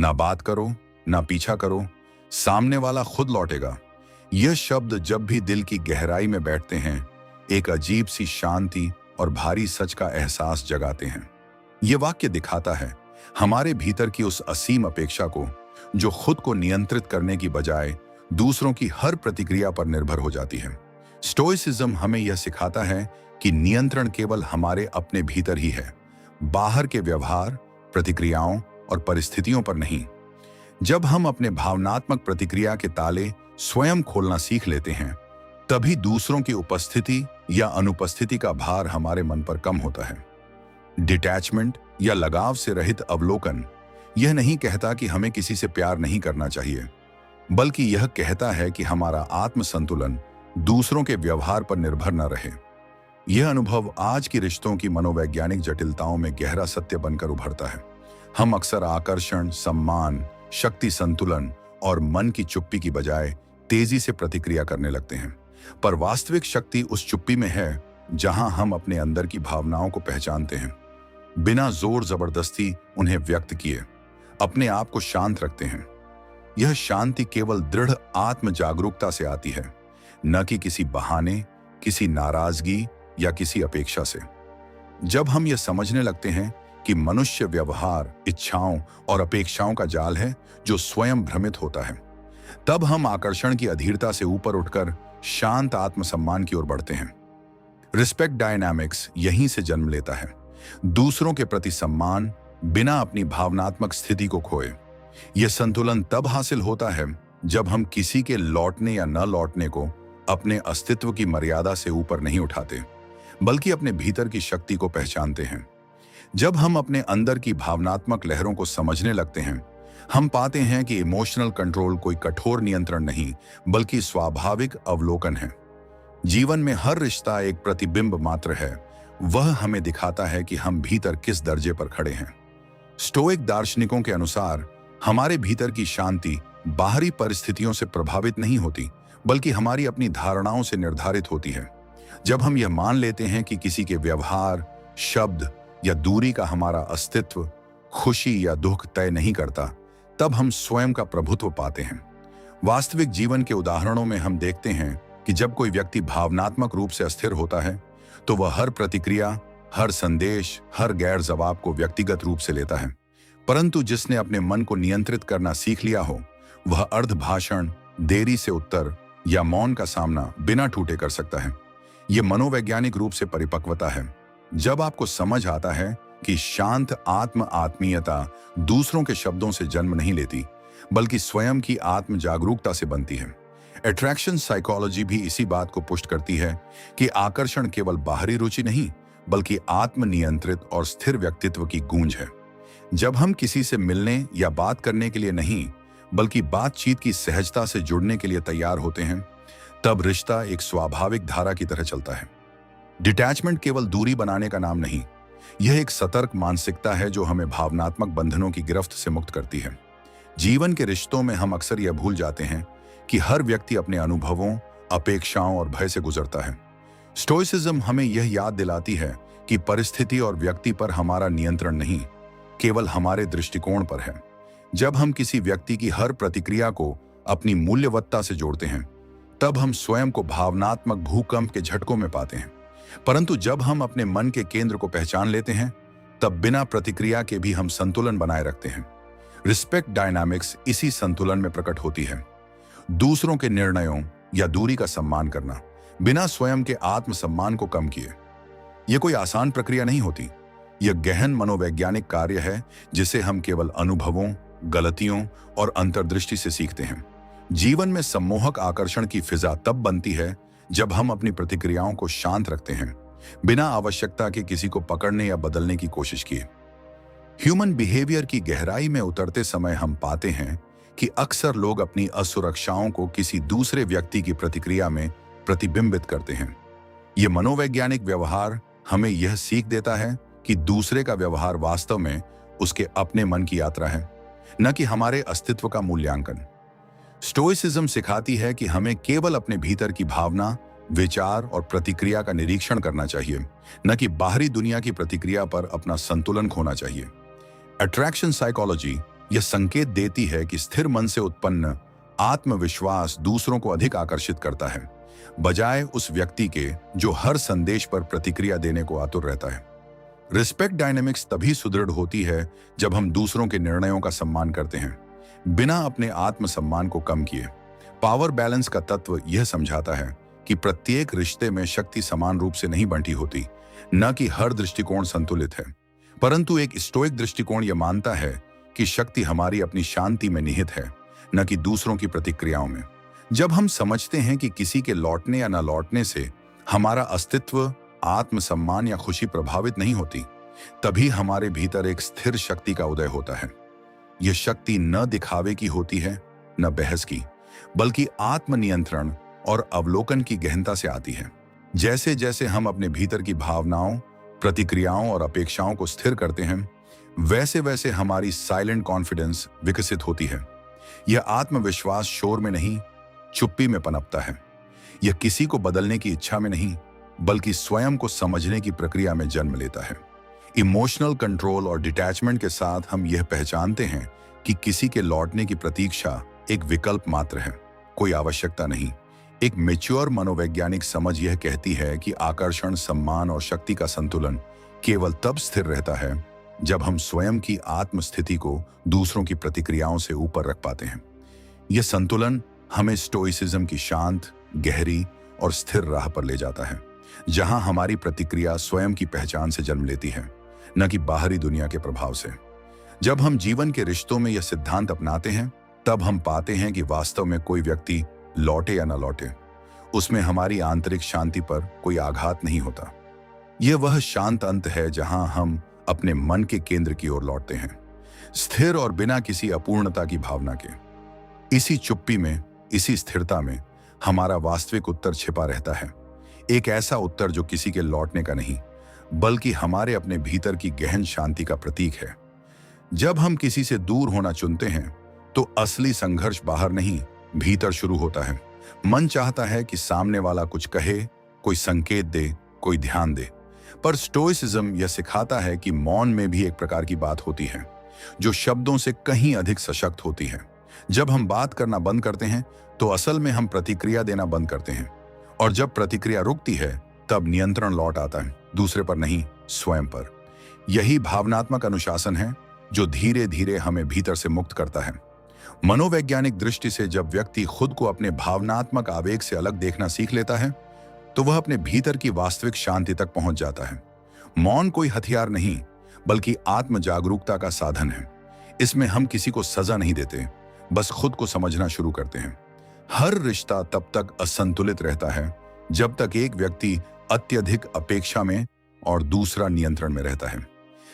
ना बात करो, ना पीछा करो, सामने वाला खुद लौटेगा। यह शब्द जब भी दिल की गहराई में बैठते हैं, एक अजीब सी शांति और भारी सच का एहसास जगाते हैं। यह वाक्य दिखाता है हमारे भीतर की उस असीम अपेक्षा को जो खुद को नियंत्रित करने की बजाय दूसरों की हर प्रतिक्रिया पर निर्भर हो जाती है। स्टोइसिज्म हमें यह सिखाता है कि नियंत्रण केवल हमारे अपने भीतर ही है, बाहर के व्यवहार, प्रतिक्रियाओं और परिस्थितियों पर नहीं। जब हम अपने भावनात्मक प्रतिक्रिया के ताले स्वयं खोलना सीख लेते हैं, तभी दूसरों की उपस्थिति या अनुपस्थिति का भार हमारे मन पर कम होता है। डिटैचमेंट या लगाव से रहित अवलोकन यह नहीं कहता कि हमें किसी से प्यार नहीं करना चाहिए, बल्कि यह कहता है कि हमारा आत्म संतुलन दूसरों के व्यवहार पर निर्भर न रहे। यह अनुभव आज की रिश्तों की मनोवैज्ञानिक जटिलताओं में गहरा सत्य बनकर उभरता है। हम अक्सर आकर्षण, सम्मान, शक्ति संतुलन और मन की चुप्पी की बजाय तेजी से प्रतिक्रिया करने लगते हैं। पर वास्तविक शक्ति उस चुप्पी में है जहां हम अपने अंदर की भावनाओं को पहचानते हैं, बिना जोर जबरदस्ती उन्हें व्यक्त किए अपने आप को शांत रखते हैं। यह शांति केवल दृढ़ आत्म जागरूकता से आती है, न कि किसी बहाने, किसी नाराजगी या किसी अपेक्षा से। जब हम यह समझने लगते हैं कि मनुष्य व्यवहार, इच्छाओं और अपेक्षाओं का जाल है जो स्वयं भ्रमित होता है, तब हम आकर्षण की अधीरता से ऊपर उठकर शांत आत्मसम्मान की ओर बढ़ते हैं। रिस्पेक्ट डायनामिक्स यहीं से जन्म लेता है, दूसरों के प्रति सम्मान बिना अपनी भावनात्मक स्थिति को खोए। यह संतुलन तब हासिल होता है जब हम किसी के लौटने या न लौटने को अपने अस्तित्व की मर्यादा से ऊपर नहीं उठाते, बल्कि अपने भीतर की शक्ति को पहचानते हैं। जब हम अपने अंदर की भावनात्मक लहरों को समझने लगते हैं, हम पाते हैं कि इमोशनल कंट्रोल कोई कठोर नियंत्रण नहीं, बल्कि स्वाभाविक अवलोकन है। जीवन में हर रिश्ता एक प्रतिबिंब मात्र है, वह हमें दिखाता है कि हम भीतर किस दर्जे पर खड़े हैं। स्टोइक दार्शनिकों के अनुसार हमारे भीतर की शांति बाहरी परिस्थितियों से प्रभावित नहीं होती, बल्कि हमारी अपनी धारणाओं से निर्धारित होती है। जब हम यह मान लेते हैं कि किसी के व्यवहार, शब्द या दूरी का हमारा अस्तित्व, खुशी या दुख तय नहीं करता, तब हम स्वयं का प्रभुत्व पाते हैं। वास्तविक जीवन के उदाहरणों में हम देखते हैं कि जब कोई व्यक्ति भावनात्मक रूप से अस्थिर होता है, तो वह हर प्रतिक्रिया, हर संदेश, हर गैर जवाब को व्यक्तिगत रूप से लेता है। परंतु जिसने अपने मन को नियंत्रित करना सीख लिया हो, वह अर्ध भाषण, देरी से उत्तर या मौन का सामना बिना टूटे कर सकता है। यह मनोवैज्ञानिक रूप से परिपक्वता है, जब आपको समझ आता है कि शांत आत्मीयता दूसरों के शब्दों से जन्म नहीं लेती, बल्कि स्वयं की आत्म जागरूकता से बनती है। अट्रैक्शन साइकोलॉजी भी इसी बात को पुष्ट करती है कि आकर्षण केवल बाहरी रुचि नहीं, बल्कि आत्मनियंत्रित और स्थिर व्यक्तित्व की गूंज है। जब हम किसी से मिलने या बात करने के लिए नहीं, बल्कि बातचीत की सहजता से जुड़ने के लिए तैयार होते हैं, तब रिश्ता एक स्वाभाविक धारा की तरह चलता है। डिटैचमेंट केवल दूरी बनाने का नाम नहीं, यह एक सतर्क मानसिकता है जो हमें भावनात्मक बंधनों की गिरफ्त से मुक्त करती है। जीवन के रिश्तों में हम अक्सर यह भूल जाते हैं कि हर व्यक्ति अपने अनुभवों, अपेक्षाओं और भय से गुजरता है। स्टोइसिज्म हमें यह याद दिलाती है कि परिस्थिति और व्यक्ति पर हमारा नियंत्रण नहीं, केवल हमारे दृष्टिकोण पर है। जब हम किसी व्यक्ति की हर प्रतिक्रिया को अपनी मूल्यवत्ता से जोड़ते हैं, तब हम स्वयं को भावनात्मक भूकंप के झटकों में पाते हैं। परंतु जब हम अपने मन के केंद्र को पहचान लेते हैं, तब बिना प्रतिक्रिया के भी हम संतुलन बनाए रखते हैं। रिस्पेक्ट डायनामिक्स इसी संतुलन में प्रकट होती है। दूसरों के निर्णयों या दूरी का सम्मान करना, बिना स्वयं के आत्मसम्मान को कम किए। यह कोई आसान प्रक्रिया नहीं होती। यह गहन मनोवैज्ञानिक कार्य है जिसे हम केवल अनुभवों, गलतियों और अंतर्दृष्टि से सीखते हैं। जीवन में सम्मोहक आकर्षण की फिजा तब बनती है जब हम अपनी प्रतिक्रियाओं को शांत रखते हैं, बिना आवश्यकता के किसी को पकड़ने या बदलने की कोशिश किए। ह्यूमन बिहेवियर की गहराई में उतरते समय हम पाते हैं कि अक्सर लोग अपनी असुरक्षाओं को किसी दूसरे व्यक्ति की प्रतिक्रिया में प्रतिबिंबित करते हैं। यह मनोवैज्ञानिक व्यवहार हमें यह सीख देता है कि दूसरे का व्यवहार वास्तव में उसके अपने मन की यात्रा है, न कि हमारे अस्तित्व का मूल्यांकन। स्टोइसिज्म सिखाती है कि हमें केवल अपने भीतर की भावना, विचार और प्रतिक्रिया का निरीक्षण करना चाहिए, न कि बाहरी दुनिया की प्रतिक्रिया पर अपना संतुलन खोना चाहिए। अट्रैक्शन साइकोलॉजी यह संकेत देती है कि स्थिर मन से उत्पन्न आत्मविश्वास दूसरों को अधिक आकर्षित करता है, बजाय उस व्यक्ति के जो हर संदेश पर प्रतिक्रिया देने को आतुर रहता है। रिस्पेक्ट डायनेमिक्स तभी सुदृढ़ होती है जब हम दूसरों के निर्णयों का सम्मान करते हैं, बिना अपने आत्मसम्मान को कम किए। पावर बैलेंस का तत्व यह समझाता है कि प्रत्येक रिश्ते में शक्ति समान रूप से नहीं बंटी होती, न कि हर दृष्टिकोण संतुलित है, परंतु एक स्टोइक दृष्टिकोण यह मानता है कि शक्ति हमारी अपनी शांति में निहित है, न कि दूसरों की प्रतिक्रियाओं में। जब हम समझते हैं कि किसी के लौटने या न लौटने से हमारा अस्तित्व, आत्मसम्मान या खुशी प्रभावित नहीं होती, तभी हमारे भीतर एक स्थिर शक्ति का उदय होता है। यह शक्ति न दिखावे की होती है, न बहस की, बल्कि आत्मनियंत्रण और अवलोकन की गहनता से आती है। जैसे जैसे हम अपने भीतर की भावनाओं, प्रतिक्रियाओं और अपेक्षाओं को स्थिर करते हैं, वैसे वैसे हमारी साइलेंट कॉन्फिडेंस विकसित होती है। यह आत्मविश्वास शोर में नहीं, चुप्पी में पनपता है। यह किसी को बदलने की इच्छा में नहीं, बल्कि स्वयं को समझने की प्रक्रिया में जन्म लेता है। इमोशनल कंट्रोल और डिटैचमेंट के साथ हम यह पहचानते हैं कि किसी के लौटने की प्रतीक्षा एक विकल्प मात्र है, कोई आवश्यकता नहीं। एक मैच्योर मनोवैज्ञानिक समझ यह कहती है कि आकर्षण, सम्मान और शक्ति का संतुलन केवल तब स्थिर रहता है जब हम स्वयं की आत्मस्थिति को दूसरों की प्रतिक्रियाओं से ऊपर रख पाते हैं। यह संतुलन हमें स्टोइसिज्म की शांत, गहरी और स्थिर राह पर ले जाता है, जहां हमारी प्रतिक्रिया स्वयं की पहचान से जन्म लेती है, न कि बाहरी दुनिया के प्रभाव से। जब हम जीवन के रिश्तों में यह सिद्धांत अपनाते हैं, तब हम पाते हैं कि वास्तव में कोई व्यक्ति लौटे या न लौटे, उसमें हमारी आंतरिक शांति पर कोई आघात नहीं होता। यह वह शांत अंत है जहां हम अपने मन के केंद्र की ओर लौटते हैं, स्थिर और बिना किसी अपूर्णता की भावना के। इसी चुप्पी में, इसी स्थिरता में हमारा वास्तविक उत्तर छिपा रहता है, एक ऐसा उत्तर जो किसी के लौटने का नहीं, बल्कि हमारे अपने भीतर की गहन शांति का प्रतीक है। जब हम किसी से दूर होना चुनते हैं, तो असली संघर्ष बाहर नहीं, भीतर शुरू होता है। मन चाहता है कि सामने वाला कुछ कहे, कोई संकेत दे, कोई ध्यान दे, पर स्टोइसिज्म यह सिखाता है कि मौन में भी एक प्रकार की बात होती है, जो शब्दों से कहीं अधिक सशक्त होती है। जब हम बात करना बंद करते हैं, तो असल में हम प्रतिक्रिया देना बंद करते हैं, और जब प्रतिक्रिया रुकती है, तब नियंत्रण लौट आता है, दूसरे पर नहीं, स्वयं पर। यही भावनात्मक अनुशासन है जो धीरे धीरे हमें भीतर से मुक्त करता है। मनोवैज्ञानिक दृष्टि से जब व्यक्ति खुद को अपने भावनात्मक आवेग से अलग देखना सीख लेता है, तो वह अपने भीतर की वास्तविक शांति तक पहुंच जाता है। मौन कोई हथियार नहीं, बल्कि आत्म जागरूकता का साधन है। इसमें हम किसी को सजा नहीं देते, बस खुद को समझना शुरू करते हैं। हर रिश्ता तब तक असंतुलित रहता है जब तक एक व्यक्ति अत्यधिक अपेक्षा में और दूसरा नियंत्रण में रहता है।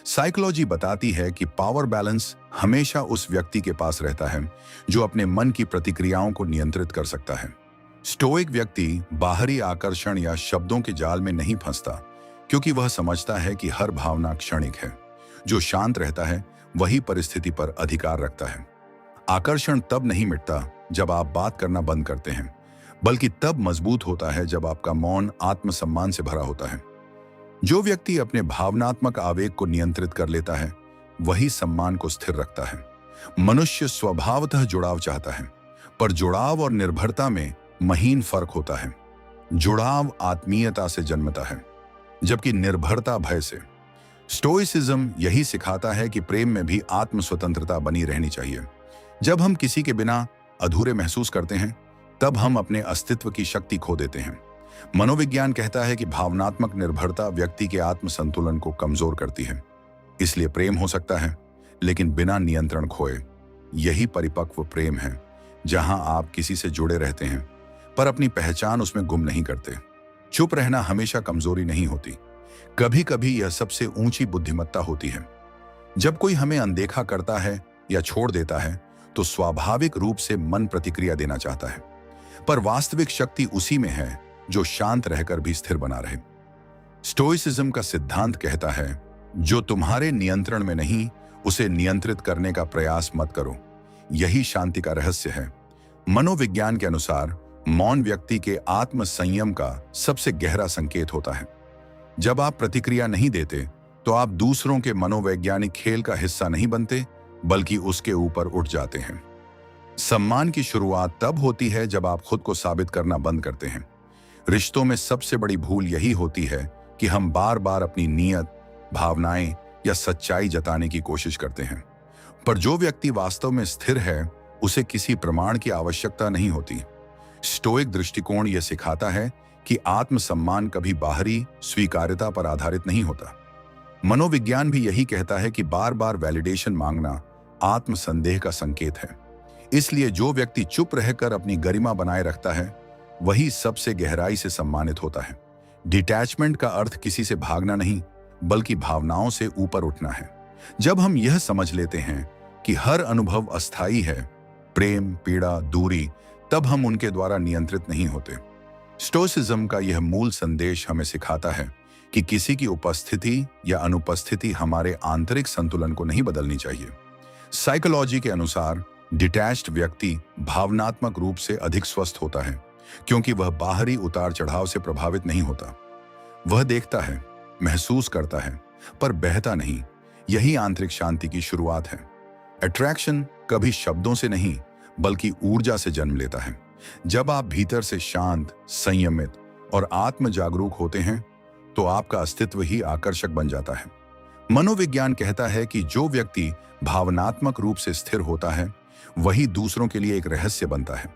साइकोलॉजी बताती है कि पावर बैलेंस हमेशा उस व्यक्ति के पास रहता है जो अपने मन की प्रतिक्रियाओं को नियंत्रित कर सकता है। स्टोइक व्यक्ति बाहरी आकर्षण या शब्दों के जाल में नहीं फंसता, क्योंकि वह समझता है कि हर भावना क्षणिक है। जो शांत रहता है वही परिस्थिति पर अधिकार रखता है। आकर्षण तब नहीं मिटता जब आप बात करना बंद करते हैं, बल्कि तब मजबूत होता है जब आपका मौन आत्मसम्मान से भरा होता है। जो व्यक्ति अपने भावनात्मक आवेग को नियंत्रित कर लेता है, वही सम्मान को स्थिर रखता है। मनुष्य स्वभावतः जुड़ाव चाहता है, पर जुड़ाव और निर्भरता में महीन फर्क होता है। जुड़ाव आत्मीयता से जन्मता है, जबकि निर्भरता भय से। स्टोइसिज्म यही सिखाता है कि प्रेम में भी आत्म स्वतंत्रता बनी रहनी चाहिए। जब हम किसी के बिना अधूरे महसूस करते हैं, तब हम अपने अस्तित्व की शक्ति खो देते हैं। मनोविज्ञान कहता है कि भावनात्मक निर्भरता व्यक्ति के आत्म संतुलन को कमजोर करती है। इसलिए प्रेम हो सकता है, लेकिन बिना नियंत्रण खोए। यही परिपक्व प्रेम है, जहां आप किसी से जुड़े रहते हैं, पर अपनी पहचान उसमें गुम नहीं करते। चुप रहना हमेशा कमजोरी नहीं होती, कभी कभी यह सबसे ऊंची बुद्धिमत्ता होती है। जब कोई हमें अनदेखा करता है या छोड़ देता है, तो स्वाभाविक रूप से मन प्रतिक्रिया देना चाहता है, पर वास्तविक शक्ति उसी में है जो शांत रहकर भी स्थिर बना रहे। स्टोइसिज्म का सिद्धांत कहता है, जो तुम्हारे नियंत्रण में नहीं, उसे नियंत्रित करने का प्रयास मत करो। यही शांति का रहस्य है। मनोविज्ञान के अनुसार मौन व्यक्ति के आत्म संयम का सबसे गहरा संकेत होता है। जब आप प्रतिक्रिया नहीं देते, तो आप दूसरों के मनोवैज्ञानिक खेल का हिस्सा नहीं बनते, बल्कि उसके ऊपर उठ जाते हैं। सम्मान की शुरुआत तब होती है जब आप खुद को साबित करना बंद करते हैं। रिश्तों में सबसे बड़ी भूल यही होती है कि हम बार बार अपनी नीयत, भावनाएं या सच्चाई जताने की कोशिश करते हैं। पर जो व्यक्ति वास्तव में स्थिर है, उसे किसी प्रमाण की आवश्यकता नहीं होती। स्टोइक दृष्टिकोण यह सिखाता है कि आत्मसम्मान कभी बाहरी स्वीकार्यता पर आधारित नहीं होता। मनोविज्ञान भी यही कहता है कि बार बार वैलिडेशन मांगना आत्मसंदेह का संकेत है। इसलिए जो व्यक्ति चुप रहकर अपनी गरिमा बनाए रखता है, वही सबसे गहराई से सम्मानित होता है। डिटैचमेंट का अर्थ किसी से भागना नहीं, बल्कि भावनाओं से ऊपर उठना है। जब हम यह समझ लेते हैं कि हर अनुभव अस्थायी है, प्रेम, पीड़ा, दूरी, तब हम उनके द्वारा नियंत्रित नहीं होते। स्टोइसिज्म का यह मूल संदेश हमें सिखाता है कि किसी की उपस्थिति या अनुपस्थिति हमारे आंतरिक संतुलन को नहीं बदलनी चाहिए। साइकोलॉजी के अनुसार डिटैच्ड व्यक्ति भावनात्मक रूप से अधिक स्वस्थ होता है, क्योंकि वह बाहरी उतार चढ़ाव से प्रभावित नहीं होता। वह देखता है, महसूस करता है, पर बहता नहीं। यही आंतरिक शांति की शुरुआत है। अट्रैक्शन कभी शब्दों से नहीं, बल्कि ऊर्जा से जन्म लेता है। जब आप भीतर से शांत, संयमित और आत्म जागरूक होते हैं, तो आपका अस्तित्व ही आकर्षक बन जाता है। मनोविज्ञान कहता है कि जो व्यक्ति भावनात्मक रूप से स्थिर होता है, वही दूसरों के लिए एक रहस्य बनता है।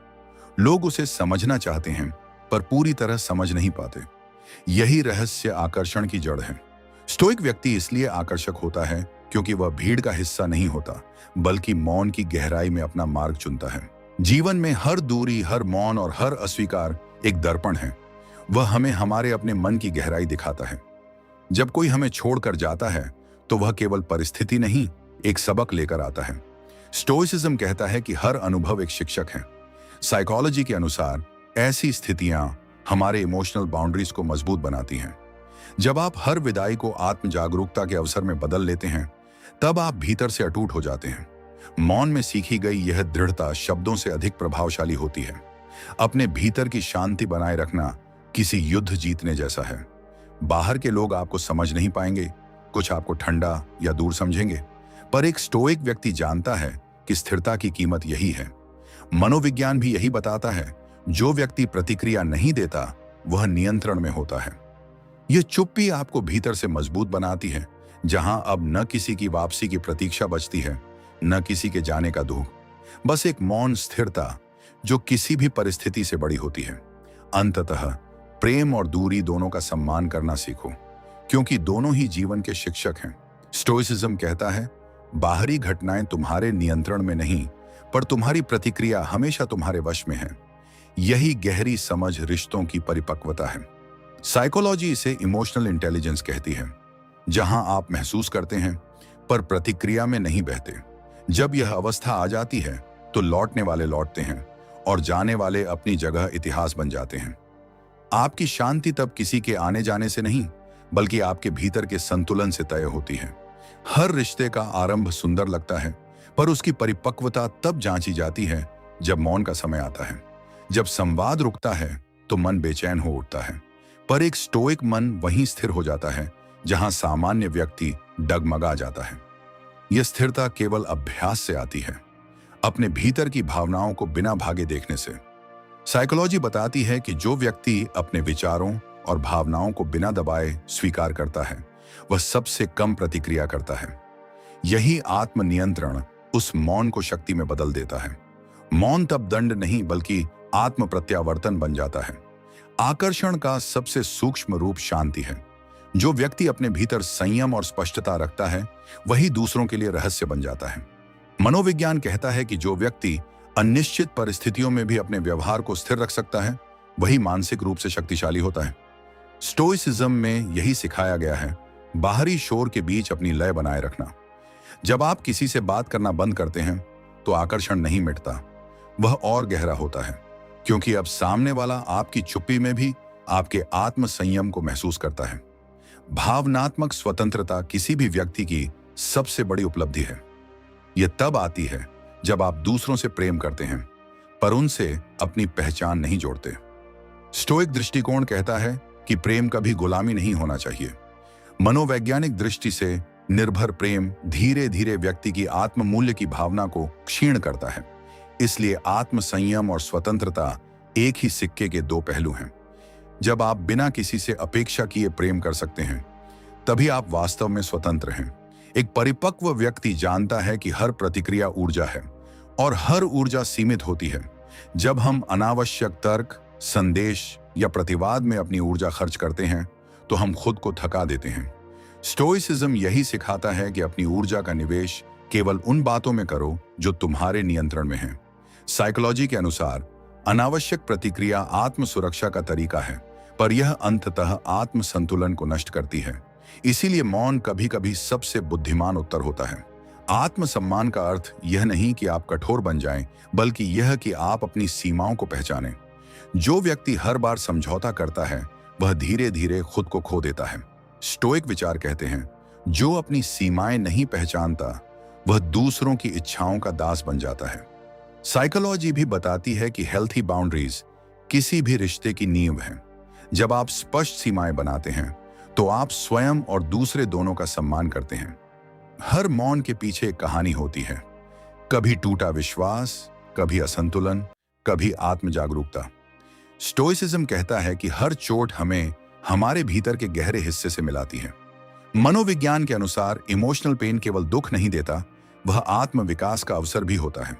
लोग उसे समझना चाहते हैं, पर पूरी तरह समझ नहीं पाते। यही रहस्य आकर्षण की जड़ है। स्टोइक व्यक्ति इसलिए आकर्षक होता है क्योंकि वह भीड़ का हिस्सा नहीं होता, बल्कि मौन की गहराई में अपना मार्ग चुनता है। जीवन में हर दूरी, हर मौन और हर अस्वीकार एक दर्पण है। वह हमें हमारे अपने मन की गहराई दिखाता है। जब कोई हमें छोड़कर जाता है, तो वह केवल परिस्थिति नहीं, एक सबक लेकर आता है। स्टोइसिज्म कहता है कि हर अनुभव एक शिक्षक है। साइकोलॉजी के अनुसार ऐसी स्थितियां हमारे इमोशनल बाउंड्रीज को मजबूत बनाती हैं। जब आप हर विदाई को आत्म जागरूकता के अवसर में बदल लेते हैं, तब आप भीतर से अटूट हो जाते हैं। मौन में सीखी गई यह दृढ़ता शब्दों से अधिक प्रभावशाली होती है। अपने भीतर की शांति बनाए रखना किसी युद्ध जीतने जैसा है। बाहर के लोग आपको समझ नहीं पाएंगे, कुछ आपको ठंडा या दूर समझेंगे, पर एक स्टोइक व्यक्ति जानता है कि स्थिरता की कीमत यही है। मनोविज्ञान भी यही बताता है, जो व्यक्ति प्रतिक्रिया नहीं देता, वह नियंत्रण में होता है। यह चुप्पी आपको भीतर से मजबूत बनाती है, जहां अब न किसी की वापसी की प्रतीक्षा बचती है, न किसी के जाने का दुख, बस एक मौन स्थिरता जो किसी भी परिस्थिति से बड़ी होती है। अंततः प्रेम और दूरी दोनों का सम्मान करना सीखो, क्योंकि दोनों ही जीवन के शिक्षक हैं। स्टोइसिज्म कहता है, बाहरी घटनाएं तुम्हारे नियंत्रण में नहीं, पर तुम्हारी प्रतिक्रिया हमेशा तुम्हारे वश में है। यही गहरी समझ रिश्तों की परिपक्वता है। साइकोलॉजी इसे इमोशनल इंटेलिजेंस कहती है, जहां आप महसूस करते हैं, पर प्रतिक्रिया में नहीं बहते। जब यह अवस्था आ जाती है, तो लौटने वाले लौटते हैं और जाने वाले अपनी जगह इतिहास बन जाते हैं। आपकी शांति तब किसी के आने जाने से नहीं, बल्कि आपके भीतर के संतुलन से तय होती है। हर रिश्ते का आरंभ सुंदर लगता है, पर उसकी परिपक्वता तब जांची जाती है जब मौन का समय आता है। जब संवाद रुकता है, तो मन बेचैन हो उठता है, पर एक स्टोइक मन वहीं स्थिर हो जाता है जहां सामान्य व्यक्ति डगमगा जाता है। यह स्थिरता केवल अभ्यास से आती है, अपने भीतर की भावनाओं को बिना भागे देखने से। साइकोलॉजी बताती है कि जो व्यक्ति अपने विचारों और भावनाओं को बिना दबाए स्वीकार करता है, वह सबसे कम प्रतिक्रिया करता है। यही आत्मनियंत्रण उस मौन को शक्ति में बदल देता है। मौन तब दंड नहीं, बल्कि आत्म प्रत्यावर्तन बन जाता है। आकर्षण का सबसे सूक्ष्म रूप शांति है। जो व्यक्ति अपने भीतर संयम और स्पष्टता रखता है, वही दूसरों के लिए रहस्य बन जाता है। मनोविज्ञान कहता है कि जो व्यक्ति अनिश्चित परिस्थितियों में भी अपने व्यवहार को स्थिर रख सकता है, वही मानसिक रूप से शक्तिशाली होता है। स्टोइसिज्म में यही सिखाया गया है, बाहरी शोर के बीच अपनी लय बनाए रखना। जब आप किसी से बात करना बंद करते हैं, तो आकर्षण नहीं मिटता, वह और गहरा होता है, क्योंकि अब सामने वाला आपकी चुप्पी में भी आपके आत्म संयम को महसूस करता है। भावनात्मक स्वतंत्रता किसी भी व्यक्ति की सबसे बड़ी उपलब्धि है। यह तब आती है जब आप दूसरों से प्रेम करते हैं, पर उनसे अपनी पहचान नहीं जोड़ते। स्टोइक दृष्टिकोण कहता है कि प्रेम कभी गुलामी नहीं होना चाहिए। मनोवैज्ञानिक दृष्टि से निर्भर प्रेम धीरे धीरे व्यक्ति की आत्ममूल्य की भावना को क्षीण करता है। इसलिए आत्म संयम और स्वतंत्रता एक ही सिक्के के दो पहलू हैं। जब आप बिना किसी से अपेक्षा किए प्रेम कर सकते हैं, तभी आप वास्तव में स्वतंत्र हैं। एक परिपक्व व्यक्ति जानता है कि हर प्रतिक्रिया ऊर्जा है और हर ऊर्जा सीमित होती है। जब हम अनावश्यक तर्क, संदेश या प्रतिवाद में अपनी ऊर्जा खर्च करते हैं, तो हम खुद को थका देते हैं। स्टोइसिज्म यही सिखाता है कि अपनी ऊर्जा का निवेश केवल उन बातों में करो जो तुम्हारे नियंत्रण में हैं। साइकोलॉजी के अनुसार अनावश्यक प्रतिक्रिया आत्म सुरक्षा का तरीका है, पर यह अंततः आत्म संतुलन को नष्ट करती है। इसीलिए मौन कभी कभी सबसे बुद्धिमान उत्तर होता है। आत्मसम्मान का अर्थ यह नहीं कि आप कठोर बन जाएं, बल्कि यह कि आप अपनी सीमाओं को पहचानें। जो व्यक्ति हर बार समझौता करता है, वह धीरे धीरे खुद को खो देता है। स्टोइक विचार कहते हैं, जो अपनी सीमाएं नहीं पहचानता, वह दूसरों की इच्छाओं का दास बन जाता है। साइकोलॉजी भी बताती है कि हेल्थी बाउंड्रीज किसी भी रिश्ते की नींव है। जब आप स्पष्ट सीमाएं बनाते हैं, तो आप स्वयं और दूसरे दोनों का सम्मान करते हैं। हर मौन के पीछे एक कहानी होती है, कभी टूटा विश्वास, कभी असंतुलन, कभी आत्म जागरूकता। स्टोइसिज्म कहता है कि हर चोट हमें हमारे भीतर के गहरे हिस्से से मिलाती है। मनोविज्ञान के अनुसार इमोशनल पेन केवल दुख नहीं देता, वह आत्म विकास का अवसर भी होता है।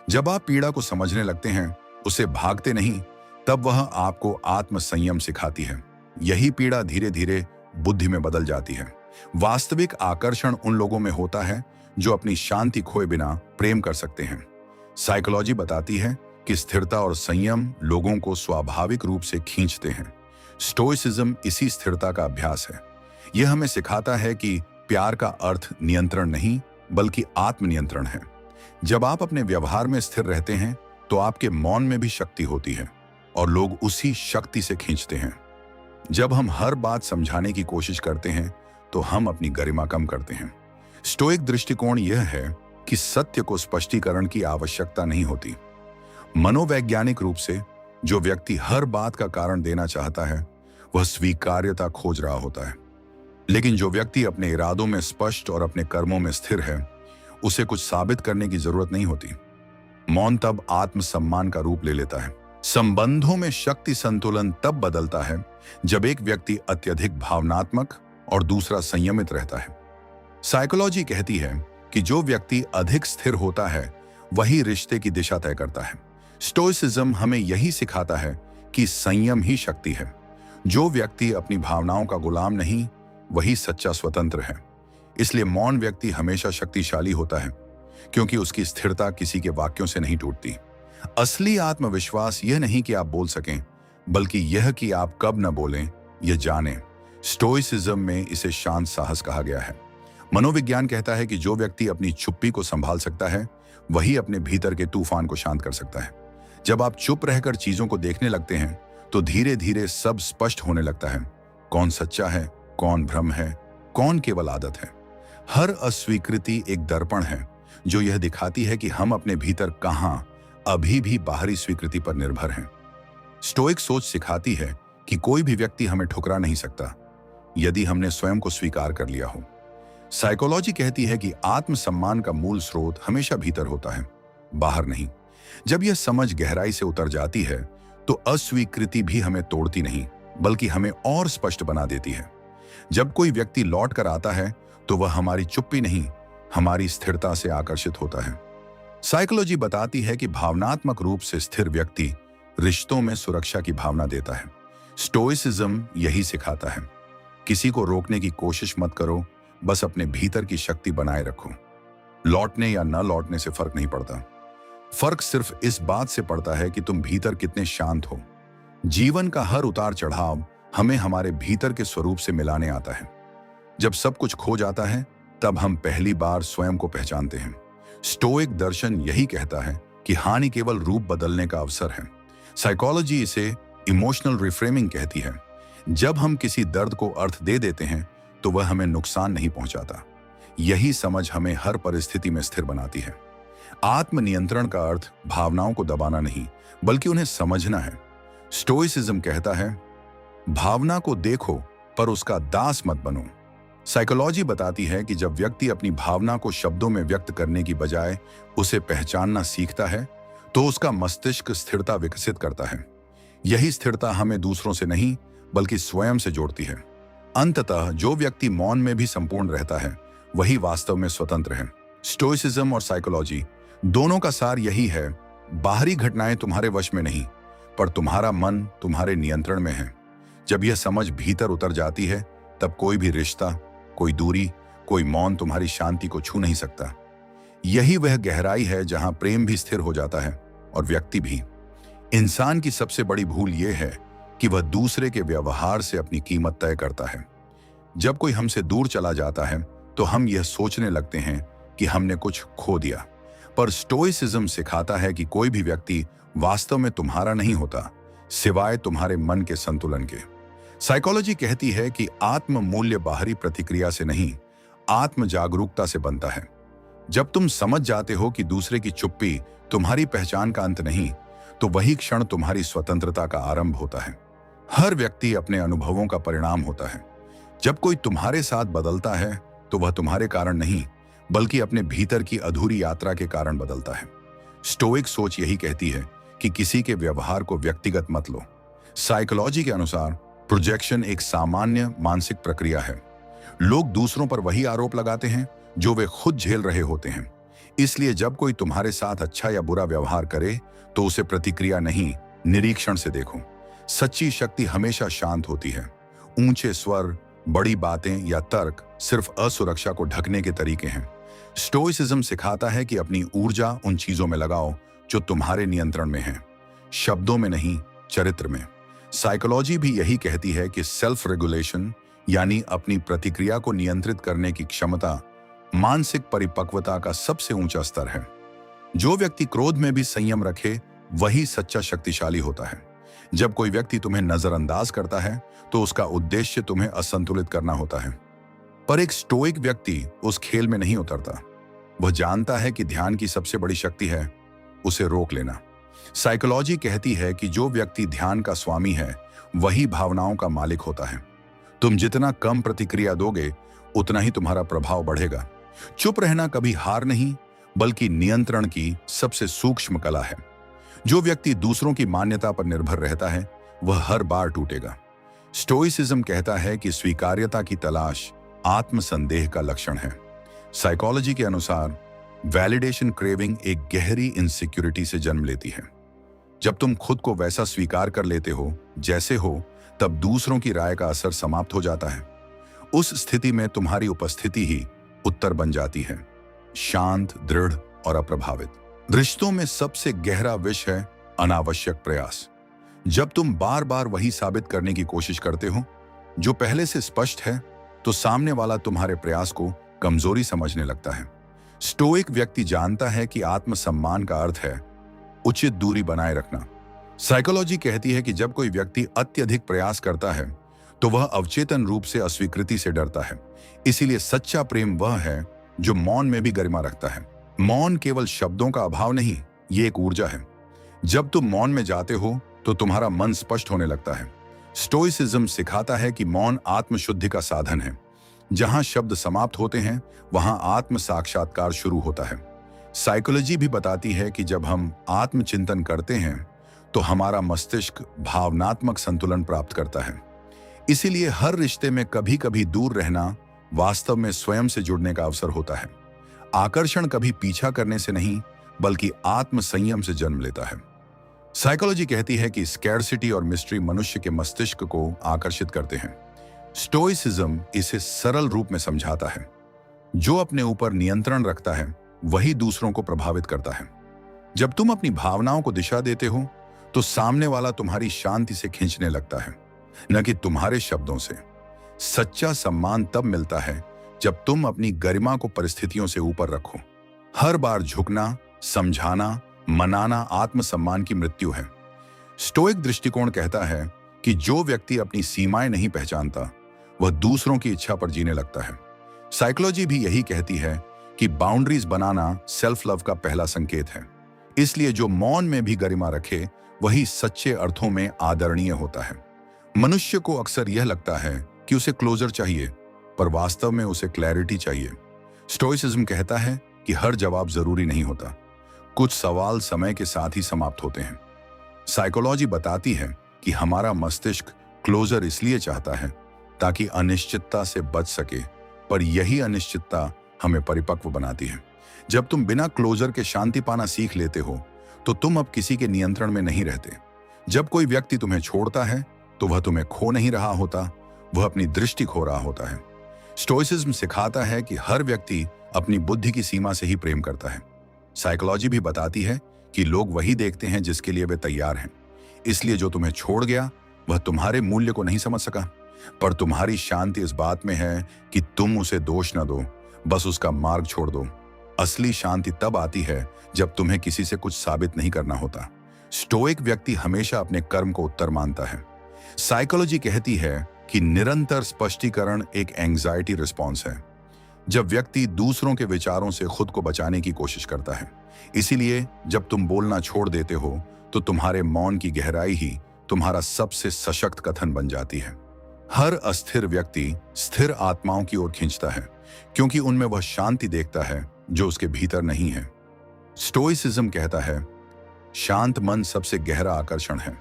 जब आप पीड़ा को समझने लगते हैं, उसे भागते नहीं, तब वह आपको आत्म संयम सिखाती है। यही पीड़ा धीरे धीरे बुद्धि में बदल जाती है। वास्तविक आकर्षण उन लोगों में होता है जो अपनी शांति खोए बिना प्रेम कर सकते हैं। साइकोलॉजी बताती है कि स्थिरता और संयम लोगों को स्वाभाविक रूप से खींचते हैं। स्टोइसिज्म इसी स्थिरता का अभ्यास है। यह हमें सिखाता है कि प्यार का अर्थ नियंत्रण नहीं, बल्कि आत्मनियंत्रण है। जब आप अपने व्यवहार में स्थिर रहते हैं, तो आपके मौन में भी शक्ति होती है और लोग उसी शक्ति से खींचते हैं। जब हम हर बात समझाने की कोशिश करते हैं, तो हम अपनी गरिमा कम करते हैं। स्टोइक दृष्टिकोण यह है कि सत्य को स्पष्टीकरण की आवश्यकता नहीं होती। मनोवैज्ञानिक रूप से जो व्यक्ति हर बात का कारण देना चाहता है, वह स्वीकार्यता खोज रहा होता है। लेकिन जो व्यक्ति अपने इरादों में स्पष्ट और अपने कर्मों में स्थिर है, उसे कुछ साबित करने की जरूरत नहीं होती। मौन तब आत्मसम्मान का रूप ले लेता है। संबंधों में शक्ति संतुलन तब बदलता है जब एक व्यक्ति अत्यधिक भावनात्मक और दूसरा संयमित रहता है। साइकोलॉजी कहती है कि जो व्यक्ति अधिक स्थिर होता है, वही रिश्ते की दिशा तय करता है। स्टोइसिज्म हमें यही सिखाता है कि संयम ही शक्ति है। जो व्यक्ति अपनी भावनाओं का गुलाम नहीं, वही सच्चा स्वतंत्र है। इसलिए मौन व्यक्ति हमेशा शक्तिशाली होता है, क्योंकि उसकी स्थिरता किसी के वाक्यों से नहीं टूटती। असली आत्मविश्वास यह नहीं कि आप बोल सकें, बल्कि यह कि आप कब न बोलें, यह जानें। स्टोइसिज्म में इसे शांत साहस कहा गया है। मनोविज्ञान कहता है कि जो व्यक्ति अपनी चुप्पी को संभाल सकता है, वही अपने भीतर के तूफान को शांत कर सकता है। जब आप चुप रहकर चीजों को देखने लगते हैं, तो धीरे धीरे सब स्पष्ट होने लगता है। कौन सच्चा है, कौन भ्रम है, कौन केवल आदत है। हर अस्वीकृति एक दर्पण है, जो यह दिखाती है कि हम अपने भीतर कहां अभी भी बाहरी स्वीकृति पर निर्भर हैं। स्टोइक सोच सिखाती है कि कोई भी व्यक्ति हमें ठुकरा नहीं सकता, यदि हमने स्वयं को स्वीकार कर लिया हो। साइकोलॉजी कहती है कि आत्मसम्मान का मूल स्रोत हमेशा भीतर होता है, बाहर नहीं। जब यह समझ गहराई से उतर जाती है, तो अस्वीकृति भी हमें तोड़ती नहीं, बल्कि हमें और स्पष्ट बना देती है। जब कोई व्यक्ति लौट कर आता है, तो वह हमारी चुप्पी नहीं, हमारी स्थिरता से आकर्षित होता है। साइकोलॉजी बताती है कि भावनात्मक रूप से स्थिर व्यक्ति रिश्तों में सुरक्षा की भावना देता है। स्टोइसिज्म यही सिखाता है, किसी को रोकने की कोशिश मत करो, बस अपने भीतर की शक्ति बनाए रखो। लौटने या न लौटने से फर्क नहीं पड़ता। फर्क सिर्फ इस बात से पड़ता है कि तुम भीतर कितने शांत हो। जीवन का हर उतार चढ़ाव हमें हमारे भीतर के स्वरूप से मिलाने आता है। जब सब कुछ खो जाता है, तब हम पहली बार स्वयं को पहचानते हैं। स्टोइक दर्शन यही कहता है कि हानि केवल रूप बदलने का अवसर है। साइकोलॉजी इसे इमोशनल रिफ्रेमिंग कहती है। जब हम किसी दर्द को अर्थ दे देते हैं, तो वह हमें नुकसान नहीं पहुंचाता। यही समझ हमें हर परिस्थिति में स्थिर बनाती है। आत्मनियंत्रण का अर्थ भावनाओं को दबाना नहीं, बल्कि उन्हें समझना है। स्टोइसिज्म कहता है, भावना को देखो पर उसका दास मत बनो। साइकोलॉजी बताती है कि जब व्यक्ति अपनी भावना को शब्दों में व्यक्त करने की बजाय उसे पहचानना सीखता है तो उसका मस्तिष्क स्थिरता विकसित करता है। यही स्थिरता हमें दूसरों से नहीं बल्कि स्वयं से जोड़ती है। अंततः जो व्यक्ति मौन में भी संपूर्ण रहता है वही वास्तव में स्वतंत्र है। स्टोइसिज्म और साइकोलॉजी दोनों का सार यही है, बाहरी घटनाएं तुम्हारे वश में नहीं पर तुम्हारा मन तुम्हारे नियंत्रण में है। जब यह समझ भीतर उतर जाती है तब कोई भी रिश्ता, कोई दूरी, कोई मौन तुम्हारी शांति को छू नहीं सकता। यही वह गहराई है जहां प्रेम भी स्थिर हो जाता है और व्यक्ति भी। इंसान की सबसे बड़ी भूल यह है कि वह दूसरे के व्यवहार से अपनी कीमत तय करता है। जब कोई हमसे दूर चला जाता है तो हम यह सोचने लगते हैं कि हमने कुछ खो दिया, पर स्टोइसिज्म सिखाता है कि कोई भी व्यक्ति वास्तव में तुम्हारा नहीं होता सिवाय तुम्हारे मन के संतुलन के। साइकोलॉजी कहती है कि आत्म मूल्य बाहरी प्रतिक्रिया से नहीं, आत्म जागरूकता से बनता है। जब तुम समझ जाते हो कि दूसरे की चुप्पी तुम्हारी पहचान का अंत नहीं, तो वही क्षण तुम्हारी स्वतंत्रता का आरंभ होता है। हर व्यक्ति अपने अनुभवों का परिणाम होता है। जब कोई तुम्हारे साथ बदलता है तो वह तुम्हारे कारण नहीं बल्कि अपने भीतर की अधूरी यात्रा के कारण बदलता है। स्टोइक सोच यही कहती है कि किसी के व्यवहार को व्यक्तिगत मत लो। साइकोलॉजी के अनुसार प्रोजेक्शन एक सामान्य मानसिक प्रक्रिया है। लोग दूसरों पर वही आरोप लगाते हैं जो वे खुद झेल रहे होते हैं। इसलिए जब कोई तुम्हारे साथ अच्छा या बुरा व्यवहार करे तो उसे प्रतिक्रिया नहीं, निरीक्षण से देखो। सच्ची शक्ति हमेशा शांत होती है। ऊंचे स्वर, बड़ी बातें या तर्क सिर्फ असुरक्षा को ढकने के तरीके हैं। स्टोइसिज्म सिखाता है कि अपनी ऊर्जा उन चीजों में लगाओ जो तुम्हारे नियंत्रण में हैं, शब्दों में नहीं, चरित्र में। साइकोलॉजी भी यही कहती है कि सेल्फ रेगुलेशन यानी अपनी प्रतिक्रिया को नियंत्रित करने की क्षमता मानसिक परिपक्वता का सबसे ऊंचा स्तर है। जो व्यक्ति क्रोध में भी संयम रखे वही सच्चा शक्तिशाली होता है। जब कोई व्यक्ति तुम्हें नजरअंदाज करता है तो उसका उद्देश्य तुम्हें असंतुलित करना होता है। पर एक स्टोइक व्यक्ति उस खेल में नहीं उतरता। वह जानता है कि ध्यान की सबसे बड़ी शक्ति है उसे रोक लेना। साइकोलॉजी कहती है कि जो व्यक्ति ध्यान का स्वामी है वही भावनाओं का मालिक होता है। तुम जितना कम प्रतिक्रिया दोगे उतना ही तुम्हारा प्रभाव बढ़ेगा। चुप रहना कभी हार नहीं बल्कि नियंत्रण की सबसे सूक्ष्म कला है। जो व्यक्ति दूसरों की मान्यता पर निर्भर रहता है वह हर बार टूटेगा। स्टोइसिज्म कहता है कि स्वीकार्यता की तलाश आत्मसंदेह का लक्षण है। साइकोलॉजी के अनुसार वैलिडेशन क्रेविंग एक गहरी इनसिक्योरिटी से जन्म लेती है। जब तुम खुद को वैसा स्वीकार कर लेते हो जैसे हो तब दूसरों की राय का असर समाप्त हो जाता है। उस स्थिति में तुम्हारी उपस्थिति ही उत्तर बन जाती है, शांत, दृढ़ और अप्रभावित। रिश्तों में सबसे गहरा विष है अनावश्यक प्रयास। जब तुम बार बार वही साबित करने की कोशिश करते हो जो पहले से स्पष्ट है तो सामने वाला तुम्हारे प्रयास को कमजोरी समझने लगता है। स्टोइक व्यक्ति जानता है कि आत्मसम्मान का अर्थ है उचित दूरी बनाए रखना। साइकोलॉजी कहती है कि जब कोई व्यक्ति अत्यधिक प्रयास करता है तो वह अवचेतन रूप से अस्वीकृति से डरता है। इसीलिए सच्चा प्रेम वह है जो मौन में भी गरिमा रखता है। मौन केवल शब्दों का अभाव नहीं, ये एक ऊर्जा है। जब तुम मौन में जाते हो तो तुम्हारा मन स्पष्ट होने लगता है। स्टोइसिज्म सिखाता है कि मौन आत्मशुद्धि का साधन है। जहां शब्द समाप्त होते हैं वहां आत्म साक्षात्कार शुरू होता है। साइकोलॉजी भी बताती है कि जब हम आत्मचिंतन करते हैं तो हमारा मस्तिष्क भावनात्मक संतुलन प्राप्त करता है। इसीलिए हर रिश्ते में कभी कभी दूर रहना वास्तव में स्वयं से जुड़ने का अवसर होता है। आकर्षण कभी पीछा करने से नहीं बल्कि आत्म संयम से जन्म लेता है। साइकोलॉजी कहती है कि स्कैरसिटी और मिस्ट्री मनुष्य के मस्तिष्क को आकर्षित करते हैं। स्टोइसिज्म इसे सरल रूप में समझाता है, जो अपने ऊपर नियंत्रण रखता है वही दूसरों को प्रभावित करता है। जब तुम अपनी भावनाओं को दिशा देते हो तो सामने वाला तुम्हारी शांति से खींचने लगता है, न कि तुम्हारे शब्दों से। सच्चा सम्मान तब मिलता है जब तुम अपनी गरिमा को परिस्थितियों से ऊपर रखो। हर बार झुकना, समझाना, मनाना आत्मसम्मान की मृत्यु है। स्टोइक दृष्टिकोण कहता है कि जो व्यक्ति अपनी सीमाएं नहीं पहचानता वह दूसरों की इच्छा पर जीने लगता है। साइकोलॉजी भी यही कहती है कि बाउंड्रीज बनाना सेल्फ लव का पहला संकेत है। इसलिए जो मौन में भी गरिमा रखे वही सच्चे अर्थों में आदरणीय होता है। मनुष्य को अक्सर यह लगता है कि उसे क्लोजर चाहिए, पर वास्तव में उसे क्लैरिटी चाहिए। स्टोइसिज्म कहता है कि हर जवाब जरूरी नहीं होता, कुछ सवाल समय के साथ ही समाप्त होते हैं। साइकोलॉजी बताती है कि हमारा मस्तिष्क क्लोजर इसलिए चाहता है ताकि अनिश्चितता से बच सके, पर यही अनिश्चितता हमें परिपक्व बनाती है। जब तुम बिना क्लोजर के शांति पाना सीख लेते हो तो तुम अब किसी के नियंत्रण में नहीं रहते। जब कोई व्यक्ति तुम्हें छोड़ता है तो वह तुम्हें खो नहीं रहा होता, वह अपनी दृष्टि खो रहा होता है। स्टोइसिज्म सिखाता है कि हर व्यक्ति अपनी बुद्धि की सीमा से ही प्रेम करता है। साइकोलॉजी भी बताती है कि लोग वही देखते हैं जिसके लिए वे तैयार हैं। इसलिए जो तुम्हें छोड़ गया वह तुम्हारे मूल्य को नहीं समझ सका, पर तुम्हारी शांति इस बात में है कि तुम उसे दोष न दो, बस उसका मार्ग छोड़ दो। असली शांति तब आती है जब तुम्हें किसी से कुछ साबित नहीं करना होता। स्टोइक व्यक्ति हमेशा अपने कर्म को उत्तर मानता है। साइकोलॉजी कहती है कि निरंतर स्पष्टीकरण एक एंजाइटी रिस्पॉन्स है, जब व्यक्ति दूसरों के विचारों से खुद को बचाने की कोशिश करता है। इसीलिए जब तुम बोलना छोड़ देते हो तो तुम्हारे मौन की गहराई ही तुम्हारा सबसे सशक्त कथन बन जाती है। हर अस्थिर व्यक्ति स्थिर आत्माओं की ओर खींचता है, क्योंकि उनमें वह शांति देखता है जो उसके भीतर नहीं है। स्टोइसिज्म कहता है शांत मन सबसे गहरा आकर्षण है।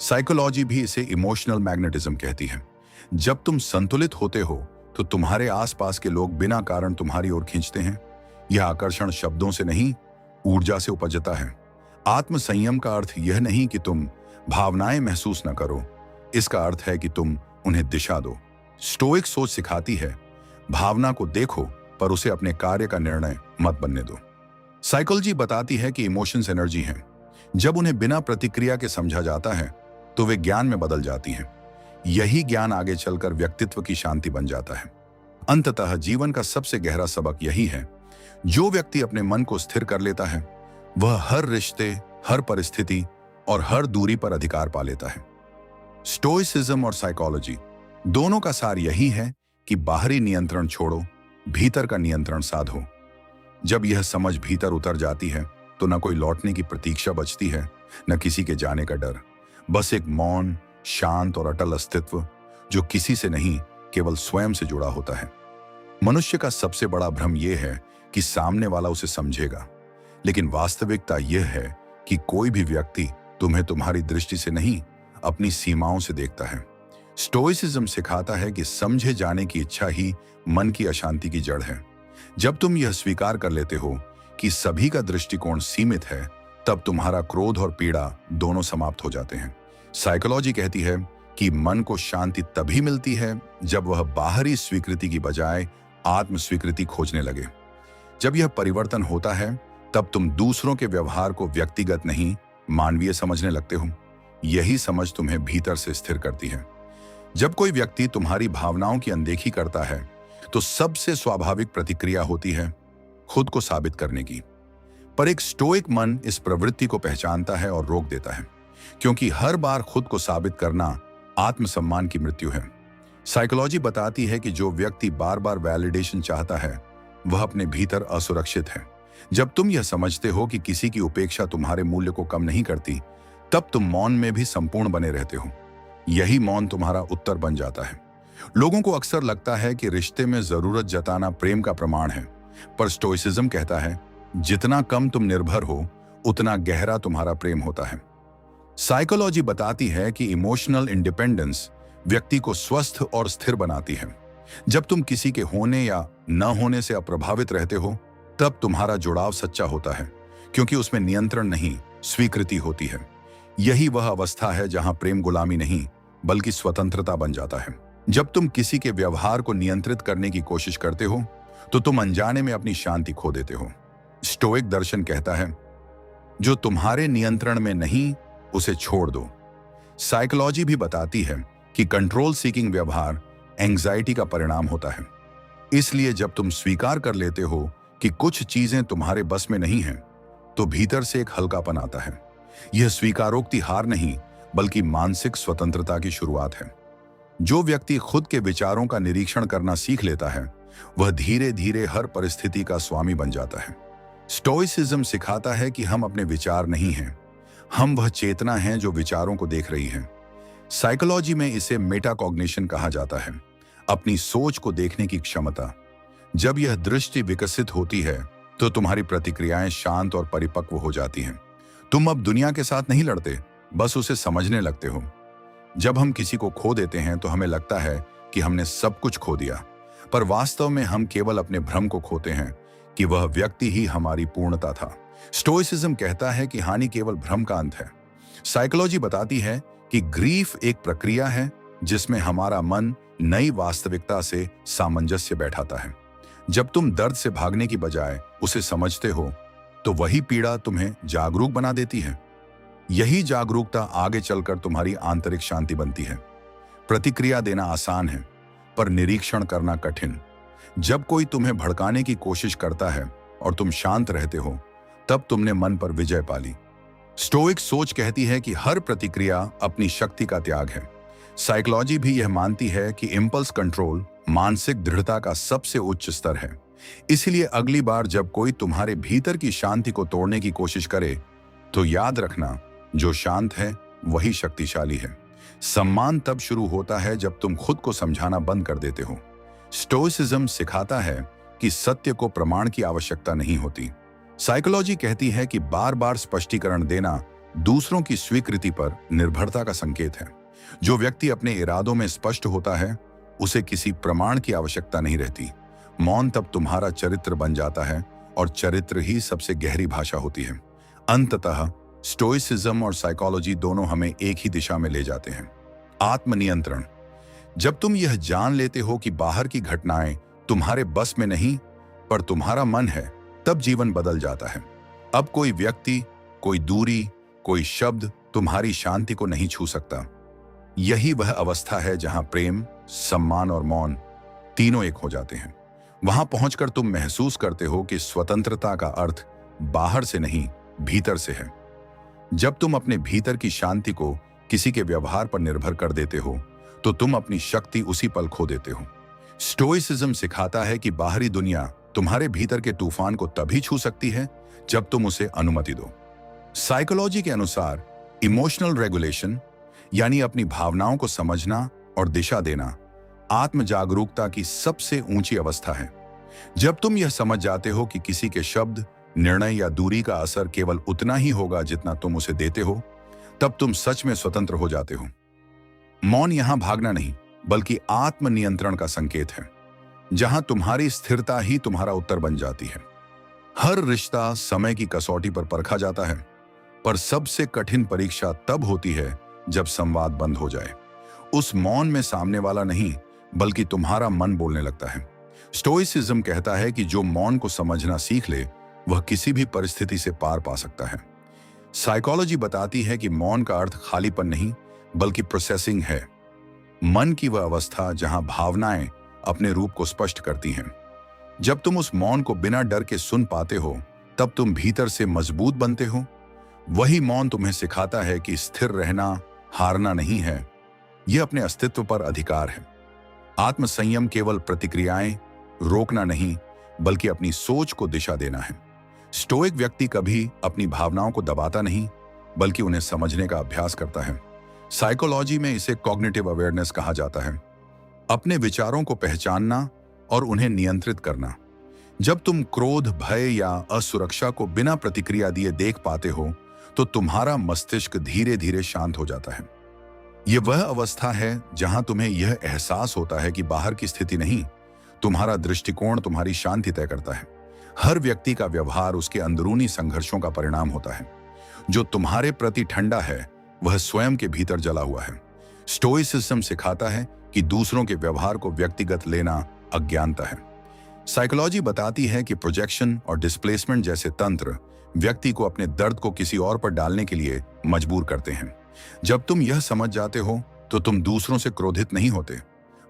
साइकोलॉजी भी इसे इमोशनल मैग्नेटिज्म कहती है। जब तुम संतुलित होते हो तो तुम्हारे आसपास के लोग बिना कारण तुम्हारी ओर खींचते हैं। यह आकर्षण शब्दों से नहीं, ऊर्जा से उपजता है। आत्म संयम का अर्थ यह नहीं कि तुम भावनाएं महसूस न करो, इसका अर्थ है कि तुम उन्हें दिशा दो। स्टोइक सोच सिखाती है भावना को देखो पर उसे अपने कार्य का निर्णय मत बनने दो। साइकोलॉजी बताती है कि इमोशंस एनर्जी हैं। जब उन्हें बिना प्रतिक्रिया के समझा जाता है तो वे ज्ञान में बदल जाती हैं। यही ज्ञान आगे चलकर व्यक्तित्व की शांति बन जाता है। अंततः जीवन का सबसे गहरा सबक यही है, जो व्यक्ति अपने मन को स्थिर कर लेता है वह हर रिश्ते, हर परिस्थिति और हर दूरी पर अधिकार पा लेता है। स्टोइसिज्म और साइकोलॉजी दोनों का सार यही है कि बाहरी नियंत्रण छोड़ो, भीतर का नियंत्रण साधो। जब यह समझ भीतर उतर जाती है तो न कोई लौटने की प्रतीक्षा बचती है, न किसी के जाने का डर, बस एक मौन, शांत और अटल अस्तित्व जो किसी से नहीं, केवल स्वयं से जुड़ा होता है। मनुष्य का सबसे बड़ा भ्रम यह है कि सामने वाला उसे समझेगा, लेकिन वास्तविकता यह है कि कोई भी व्यक्ति तुम्हें तुम्हारी दृष्टि से नहीं, अपनी सीमाओं से देखता है। स्टोइसिज्म सिखाता है कि समझे जाने की इच्छा ही मन की अशांति की जड़ है। जब तुम यह स्वीकार कर लेते हो कि सभी का दृष्टिकोण सीमित है, तब तुम्हारा क्रोध और पीड़ा दोनों समाप्त हो जाते हैं। साइकोलॉजी कहती है कि मन को शांति तभी मिलती है जब वह बाहरी स्वीकृति की बजाय आत्म स्वीकृति खोजने लगे। जब यह परिवर्तन होता है तब तुम दूसरों के व्यवहार को व्यक्तिगत नहीं, मानवीय समझने लगते हो। यही समझ तुम्हें भीतर से स्थिर करती है। जब कोई व्यक्ति तुम्हारी भावनाओं की अनदेखी करता है तो सबसे स्वाभाविक प्रतिक्रिया होती है खुद को साबित करने की। पर एक स्टोइक मन इस प्रवृत्ति को पहचानता है और रोक देता है, क्योंकि हर बार खुद को साबित करना आत्मसम्मान की मृत्यु है। साइकोलॉजी बताती है कि जो व्यक्ति बार बार वैलिडेशन चाहता है वह अपने भीतर असुरक्षित है। जब तुम यह समझते हो कि किसी की उपेक्षा तुम्हारे मूल्य को कम नहीं करती, तब तुम मौन में भी संपूर्ण बने रहते हो। यही मौन तुम्हारा उत्तर बन जाता है। लोगों को अक्सर लगता है कि रिश्ते में जरूरत जताना प्रेम का प्रमाण है, पर स्टोइसिज्म कहता है जितना कम तुम निर्भर हो उतना गहरा तुम्हारा प्रेम होता है। साइकोलॉजी बताती है कि इमोशनल इंडिपेंडेंस व्यक्ति को स्वस्थ और स्थिर बनाती है। जब तुम किसी के होने या न होने से अप्रभावित रहते हो तब तुम्हारा जुड़ाव सच्चा होता है, क्योंकि उसमें नियंत्रण नहीं, स्वीकृति होती है। यही वह अवस्था है जहां प्रेम गुलामी नहीं बल्कि स्वतंत्रता बन जाता है। जब तुम किसी के व्यवहार को नियंत्रित करने की कोशिश करते हो तो तुम अनजाने में अपनी शांति खो देते हो। स्टोइक दर्शन कहता है जो तुम्हारे नियंत्रण में नहीं उसे छोड़ दो। साइकोलॉजी भी बताती है कि कंट्रोल सीकिंग व्यवहार एंजाइटी का परिणाम होता है। इसलिए जब तुम स्वीकार कर लेते हो कि कुछ चीजें तुम्हारे बस में नहीं हैं, तो भीतर से एक हल्कापन आता है। यह स्वीकारोक्ति हार नहीं बल्कि मानसिक स्वतंत्रता की शुरुआत है। जो व्यक्ति खुद के विचारों का निरीक्षण करना सीख लेता है वह धीरे धीरे हर परिस्थिति का स्वामी बन जाता है। स्टोइसिज्म सिखाता है कि हम अपने विचार नहीं हैं, हम वह चेतना हैं जो विचारों को देख रही है। साइकोलॉजी में इसे मेटाकॉग्निशन कहा जाता है। अपनी सोच को देखने की क्षमता। जब यह दृष्टि विकसित होती है तो तुम्हारी प्रतिक्रियाएं शांत और परिपक्व हो जाती हैं। तुम अब दुनिया के साथ नहीं लड़ते, बस उसे समझने लगते हो। जब हम किसी को खो देते हैं तो हमें लगता है कि हमने सब कुछ खो दिया, पर वास्तव में हम केवल अपने भ्रम को खोते हैं कि वह व्यक्ति ही हमारी पूर्णता था। स्टोइसिज्म कहता है कि हानि केवल भ्रम का अंत है। साइकोलॉजी बताती है कि ग्रीफ एक प्रक्रिया है जिसमें हमारा मन नई वास्तविकता से सामंजस्य बैठाता है। जब तुम दर्द से भागने की बजाय उसे समझते हो तो वही पीड़ा तुम्हें जागरूक बना देती है। यही जागरूकता आगे चलकर तुम्हारी आंतरिक शांति बनती है। प्रतिक्रिया देना आसान है, पर निरीक्षण करना कठिन। जब कोई तुम्हें भड़काने की कोशिश करता है और तुम शांत रहते हो, तब तुमने मन पर विजय पाली। स्टोइक सोच कहती है कि हर प्रतिक्रिया अपनी शक्ति का त्याग है। साइकोलॉजी भी यह मानती है कि इंपल्स कंट्रोल मानसिक दृढ़ता का सबसे उच्च स्तर है। इसलिए अगली बार जब कोई तुम्हारे भीतर की शांति को तोड़ने की कोशिश करे तो याद रखना, जो शांत है वही शक्तिशाली है। सम्मान तब शुरू होता है जब तुम खुद को समझाना बंद कर देते हो। स्टोइसिज्म सिखाता है कि सत्य को प्रमाण की आवश्यकता नहीं होती। साइकोलॉजी कहती है कि बार बार स्पष्टीकरण देना दूसरों की स्वीकृति पर निर्भरता का संकेत है। जो व्यक्ति अपने इरादों में स्पष्ट होता है उसे किसी प्रमाण की आवश्यकता नहीं रहती। मौन तब तुम्हारा चरित्र बन जाता है और चरित्र ही सबसे गहरी भाषा होती है। अंततः स्टोइसिज्म और साइकोलॉजी दोनों हमें एक ही दिशा में ले जाते हैं, आत्मनियंत्रण। जब तुम यह जान लेते हो कि बाहर की घटनाएं तुम्हारे बस में नहीं पर तुम्हारा मन है, तब जीवन बदल जाता है। अब कोई व्यक्ति, कोई दूरी, कोई शब्द तुम्हारी शांति को नहीं छू सकता। यही वह अवस्था है जहां प्रेम, सम्मान और मौन तीनों एक हो जाते हैं। वहां पहुंचकर तुम महसूस करते हो कि स्वतंत्रता का अर्थ बाहर से नहीं, भीतर से है। जब तुम अपने भीतर की शांति को किसी के व्यवहार पर निर्भर कर देते हो तो तुम अपनी शक्ति उसी पल खो देते हो। स्टोइसिज्म सिखाता है कि बाहरी दुनिया तुम्हारे भीतर के तूफान को तभी छू सकती है जब तुम उसे अनुमति दो। साइकोलॉजी के अनुसार इमोशनल रेगुलेशन, यानी अपनी भावनाओं को समझना और दिशा देना, आत्म जागरूकता की सबसे ऊंची अवस्था है। जब तुम यह समझ जाते हो कि किसी के शब्द, निर्णय या दूरी का असर केवल उतना ही होगा जितना तुम उसे देते हो, तब तुम सच में स्वतंत्र हो जाते हो। मौन यहां भागना नहीं, बल्कि आत्मनियंत्रण का संकेत है, जहां तुम्हारी स्थिरता ही तुम्हारा उत्तर बन जाती है। हर रिश्ता समय की कसौटी पर परखा जाता है, पर सबसे कठिन परीक्षा तब होती है जब संवाद बंद हो जाए। उस मौन में सामने वाला नहीं, बल्कि तुम्हारा मन बोलने लगता है। स्टोइसिज्म कहता है कि जो मौन को समझना सीख ले वह किसी भी परिस्थिति से पार पा सकता है। साइकोलॉजी बताती है कि मौन का अर्थ खालीपन नहीं, बल्कि प्रोसेसिंग है। मन की वह अवस्था जहां भावनाएं अपने रूप को स्पष्ट करती हैं। जब तुम उस मौन को बिना डर के सुन पाते हो, तब तुम भीतर से मजबूत बनते हो। वही मौन तुम्हें सिखाता है कि स्थिर रहना हारना नहीं है, यह अपने अस्तित्व पर अधिकार है। आत्मसंयम केवल प्रतिक्रियाएं रोकना नहीं, बल्कि अपनी सोच को दिशा देना है। स्टोइक व्यक्ति कभी अपनी भावनाओं को दबाता नहीं, बल्कि उन्हें समझने का अभ्यास करता है। साइकोलॉजी में इसे कॉग्निटिव अवेयरनेस कहा जाता है, अपने विचारों को पहचानना और उन्हें नियंत्रित करना। जब तुम क्रोध, भय या असुरक्षा को बिना प्रतिक्रिया दिए देख पाते हो तो तुम्हारा मस्तिष्क धीरे धीरे शांत हो जाता है। यह वह अवस्था है जहां तुम्हें यह एहसास होता है कि बाहर की स्थिति नहीं, तुम्हारा दृष्टिकोण तुम्हारी शांति तय करता है। हर व्यक्ति का व्यवहार उसके अंदरूनी संघर्षों का परिणाम होता है। जो तुम्हारे प्रति ठंडा है वह स्वयं के भीतर जला हुआ है। स्टोइसिज्म सिखाता है कि दूसरों के व्यवहार को व्यक्तिगत लेना अज्ञानता है। साइकोलॉजी बताती है कि प्रोजेक्शन और डिस्प्लेसमेंट जैसे तंत्र व्यक्ति को अपने दर्द को किसी और पर डालने के लिए मजबूर करते हैं। जब तुम यह समझ जाते हो तो तुम दूसरों से क्रोधित नहीं होते,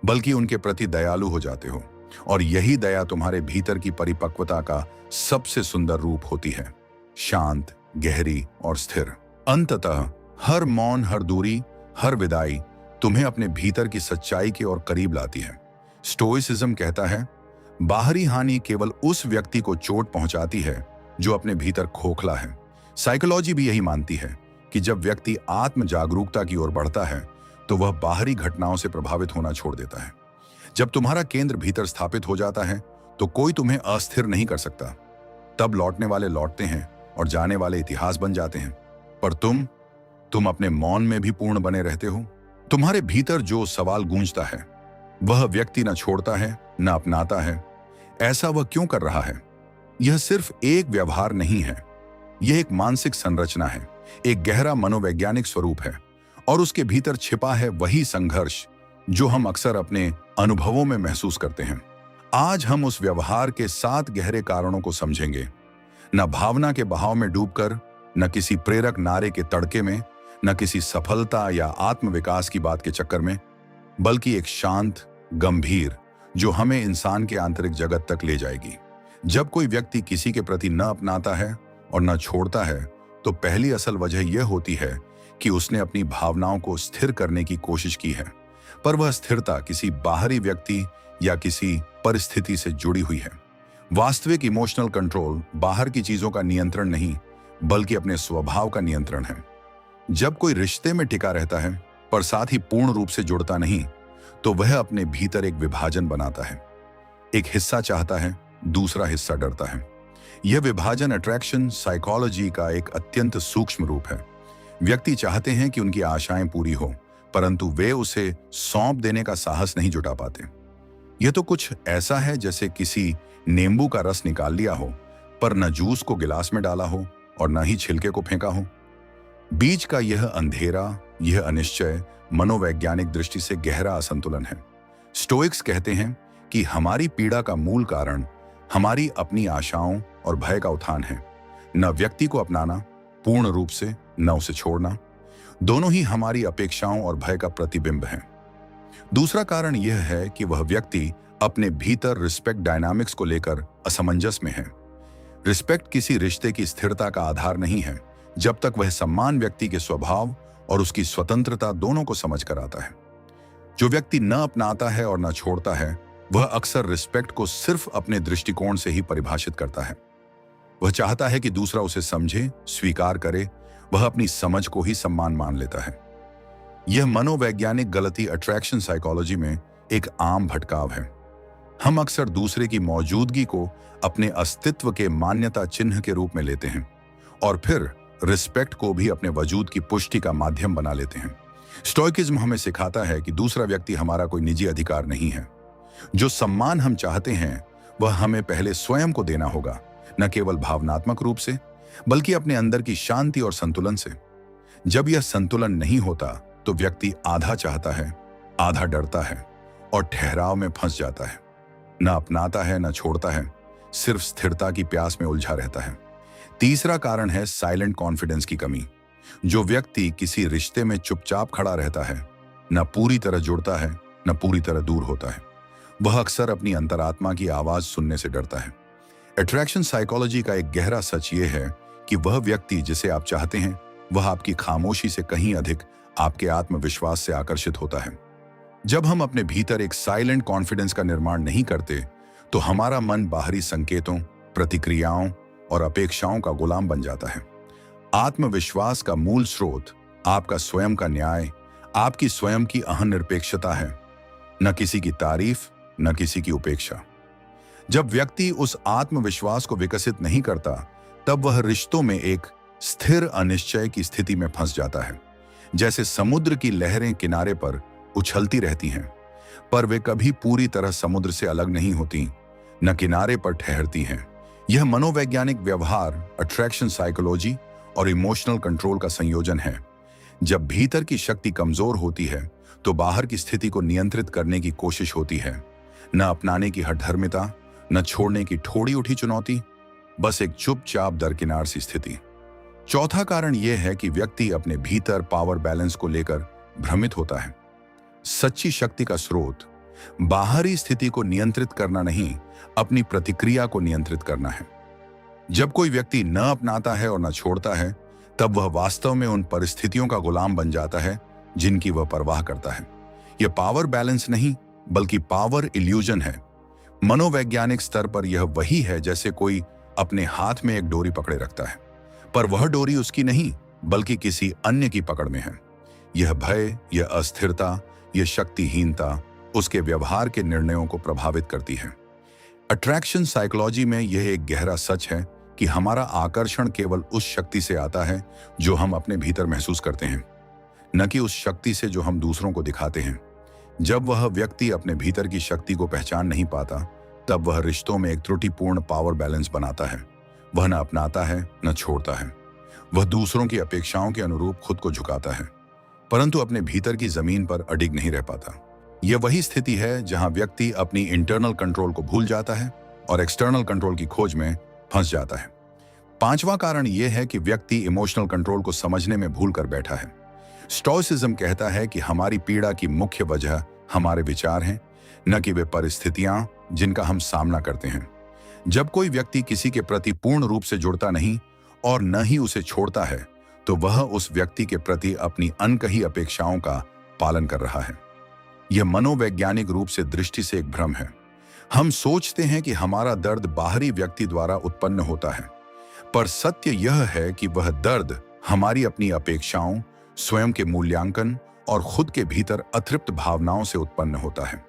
बल्कि उनके प्रति दयालु हो जाते हो, और यही दया तुम्हारे भीतर की परिपक्वता का सबसे सुंदर रूप होती है, शांत, गहरी और स्थिर। अंततः हर मौन, हर दूरी, हर विदाई तुम्हें अपने भीतर की सच्चाई के और करीब लाती है। स्टोइसिज्म कहता है, बाहरी हानि केवल उस व्यक्ति को चोट पहुंचाती है जो अपने भीतर खोखला है। साइकोलॉजी भी यही मानती है कि जब व्यक्ति आत्म जागरूकता की ओर बढ़ता है तो वह बाहरी घटनाओं से प्रभावित होना छोड़ देता है। जब तुम्हारा केंद्र भीतर स्थापित हो जाता है तो कोई तुम्हें अस्थिर नहीं कर सकता। तब लौटने वाले लौटते हैं और जाने वाले इतिहास बन जाते हैं। पर तुम अपने मौन में भी पूर्ण बने रहते हो। तुम्हारे भीतर जो सवाल गूंजता है वह व्यक्ति न छोड़ता है न अपनाता है। ऐसा वह क्यों कर रहा है? यह सिर्फ एक व्यवहार नहीं है, यह एक मानसिक संरचना है, एक गहरा मनोवैज्ञानिक स्वरूप है। और उसके भीतर छिपा है वही संघर्ष जो हम अक्सर अपने अनुभवों में महसूस करते हैं। आज हम उस व्यवहार के 7 गहरे कारणों को समझेंगे। न भावना के बहाव में डूबकर, न किसी प्रेरक नारे के तड़के में, न किसी सफलता या आत्मविकास की बात के चक्कर में, बल्कि एक शांत, गंभीर, जो हमें इंसान के आंतरिक जगत तक ले जाएगी। जब कोई व्यक्ति किसी के प्रति न अपनाता है और न छोड़ता है तो पहली असल वजह यह होती है कि उसने अपनी भावनाओं को स्थिर करने की कोशिश की है। पर वह स्थिरता किसी बाहरी व्यक्ति या किसी परिस्थिति से जुड़ी हुई है। वास्तविक इमोशनल कंट्रोल बाहर की चीजों का नियंत्रण नहीं, बल्कि अपने स्वभाव का नियंत्रण है। जब कोई रिश्ते में टिका रहता है पर साथ ही पूर्ण रूप से जुड़ता नहीं, तो वह अपने भीतर एक विभाजन बनाता है। एक हिस्सा चाहता है, दूसरा हिस्सा डरता है। यह विभाजन अट्रैक्शन साइकोलॉजी का एक अत्यंत सूक्ष्म रूप है। व्यक्ति चाहते हैं कि उनकी आशाएं पूरी हो, परंतु वे उसे सौंप देने का साहस नहीं जुटा पाते। यह तो कुछ ऐसा है जैसे किसी नींबू का रस निकाल लिया हो, पर न जूस को गिलास में डाला हो और न ही छिलके को फेंका हो। बीच का यह अंधेरा, यह अनिश्चय मनोवैज्ञानिक दृष्टि से गहरा असंतुलन है। स्टोइक्स कहते हैं कि हमारी पीड़ा का मूल कारण हमारी अपनी आशाओं और भय का उत्थान है। न व्यक्ति को अपनाना पूर्ण रूप से, न उसे छोड़ना, दोनों ही हमारी अपेक्षाओं और भय का प्रतिबिंब हैं। दूसरा कारण यह है कि वह व्यक्ति अपने भीतर रिस्पेक्ट डायनामिक्स को लेकर असमंजस में है। रिस्पेक्ट किसी रिश्ते की स्थिरता का आधार नहीं है जब तक वह सम्मान व्यक्ति के स्वभाव और उसकी स्वतंत्रता दोनों को समझ कर आता है। जो व्यक्ति न अपनाता है और न छोड़ता है, वह अक्सर रिस्पेक्ट को सिर्फ अपने दृष्टिकोण से ही परिभाषित करता है। वह चाहता है कि दूसरा उसे समझे, स्वीकार करे। वह अपनी समझ को ही सम्मान मान लेता है। यह मनोवैज्ञानिक गलती अट्रैक्शन साइकोलॉजी में एक आम भटकाव है। हम अक्सर दूसरे की मौजूदगी को अपने अस्तित्व के मान्यता चिन्ह के रूप में लेते हैं और फिर रिस्पेक्ट को भी अपने वजूद की पुष्टि का माध्यम बना लेते हैं। स्टोइकिज्म हमें सिखाता है कि दूसरा व्यक्ति हमारा कोई निजी अधिकार नहीं है। जो सम्मान हम चाहते हैं वह हमें पहले स्वयं को देना होगा, न केवल भावनात्मक रूप से, बल्कि अपने अंदर की शांति और संतुलन से। जब यह संतुलन नहीं होता तो व्यक्ति आधा चाहता है, आधा डरता है और ठहराव में फंस जाता है। न अपनाता है, न छोड़ता है, सिर्फ स्थिरता की प्यास में उलझा रहता है। तीसरा कारण है साइलेंट कॉन्फिडेंस की कमी। जो व्यक्ति किसी रिश्ते में चुपचाप खड़ा रहता है, न पूरी तरह जुड़ता है, न पूरी तरह दूर होता है, वह अक्सर अपनी अंतरात्मा की आवाज सुनने से डरता है। अट्रैक्शन साइकोलॉजी का एक गहरा सच यह है कि वह व्यक्ति जिसे आप चाहते हैं, वह आपकी खामोशी से कहीं अधिक आपके आत्मविश्वास से आकर्षित होता है। जब हम अपने भीतर एक साइलेंट कॉन्फिडेंस का निर्माण नहीं करते, तो हमारा मन बाहरी संकेतों, प्रतिक्रियाओं और अपेक्षाओं का गुलाम बन जाता है। आत्मविश्वास का मूल स्रोत आपका स्वयं का न्याय, आपकी स्वयं की अहम निरपेक्षता है, न किसी की तारीफ, न किसी की उपेक्षा। जब व्यक्ति उस आत्मविश्वास को विकसित नहीं करता, तब वह रिश्तों में एक स्थिर अनिश्चय की स्थिति में फंस जाता है। जैसे समुद्र की लहरें किनारे पर उछलती रहती हैं, पर वे कभी पूरी तरह समुद्र से अलग नहीं होती, न किनारे पर ठहरती हैं। यह मनोवैज्ञानिक व्यवहार, अट्रैक्शन साइकोलॉजी और इमोशनल कंट्रोल का संयोजन है। जब भीतर की शक्ति कमजोर होती है, तो बाहर की स्थिति को नियंत्रित करने की कोशिश होती है। न अपनाने की हठधर्मिता, न छोड़ने की ठोड़ी उठी चुनौती, बस एक चुपचाप दरकिनार सी स्थिति। चौथा कारण यह है कि व्यक्ति अपने भीतर पावर बैलेंस को लेकर भ्रमित होता है। सच्ची शक्ति का स्रोत बाहरी स्थिति को नियंत्रित करना नहीं, अपनी प्रतिक्रिया को नियंत्रित करना है। जब कोई व्यक्ति न अपनाता है और न छोड़ता है, तब वह वास्तव में उन परिस्थितियों का गुलाम बन जाता है जिनकी वह परवाह करता है। यह पावर बैलेंस नहीं, बल्कि पावर इल्यूजन है। मनोवैज्ञानिक स्तर पर यह वही है जैसे कोई अपने हाथ में एक डोरी पकड़े रखता है, पर वह डोरी उसकी नहीं, बल्कि किसी अन्य की पकड़ में है। यह भय, यह अस्थिरता, यह शक्तिहीनता उसके व्यवहार के निर्णयों को प्रभावित करती है। अट्रैक्शन साइकोलॉजी में यह एक गहरा सच है कि हमारा आकर्षण केवल उस शक्ति से आता है जो हम अपने भीतर महसूस करते हैं, न कि उस शक्ति से जो हम दूसरों को दिखाते हैं। जब वह व्यक्ति अपने भीतर की शक्ति को पहचान नहीं पाता, तब वह रिश्तों में एक त्रुटिपूर्ण पावर बैलेंस बनाता है। वह न अपनाता है न छोड़ता है। वह दूसरों की अपेक्षाओं के अनुरूप खुद को झुकाता है, परंतु अपने भीतर की जमीन पर अडिग नहीं रह पाता। यह वही स्थिति है जहां व्यक्ति अपनी इंटरनल कंट्रोल को भूल जाता है और एक्सटर्नल कंट्रोल की खोज में फंस जाता है। पांचवा कारण यह है कि व्यक्ति इमोशनल कंट्रोल को समझने में भूल कर बैठा है। स्टोइसिज्म कहता है कि हमारी पीड़ा की मुख्य वजह हमारे विचार हैं, न कि वे परिस्थितियां जिनका हम सामना करते हैं। जब कोई व्यक्ति किसी के प्रति पूर्ण रूप से जुड़ता नहीं और न ही उसे छोड़ता है, तो वह उस व्यक्ति के प्रति अपनी अनकही अपेक्षाओं का पालन कर रहा है। यह मनोवैज्ञानिक रूप से दृष्टि से एक भ्रम है। हम सोचते हैं कि हमारा दर्द बाहरी व्यक्ति द्वारा उत्पन्न होता है, पर सत्य यह है कि वह दर्द हमारी अपनी अपेक्षाओं, स्वयं के मूल्यांकन और खुद के भीतर अतृप्त भावनाओं से उत्पन्न होता है।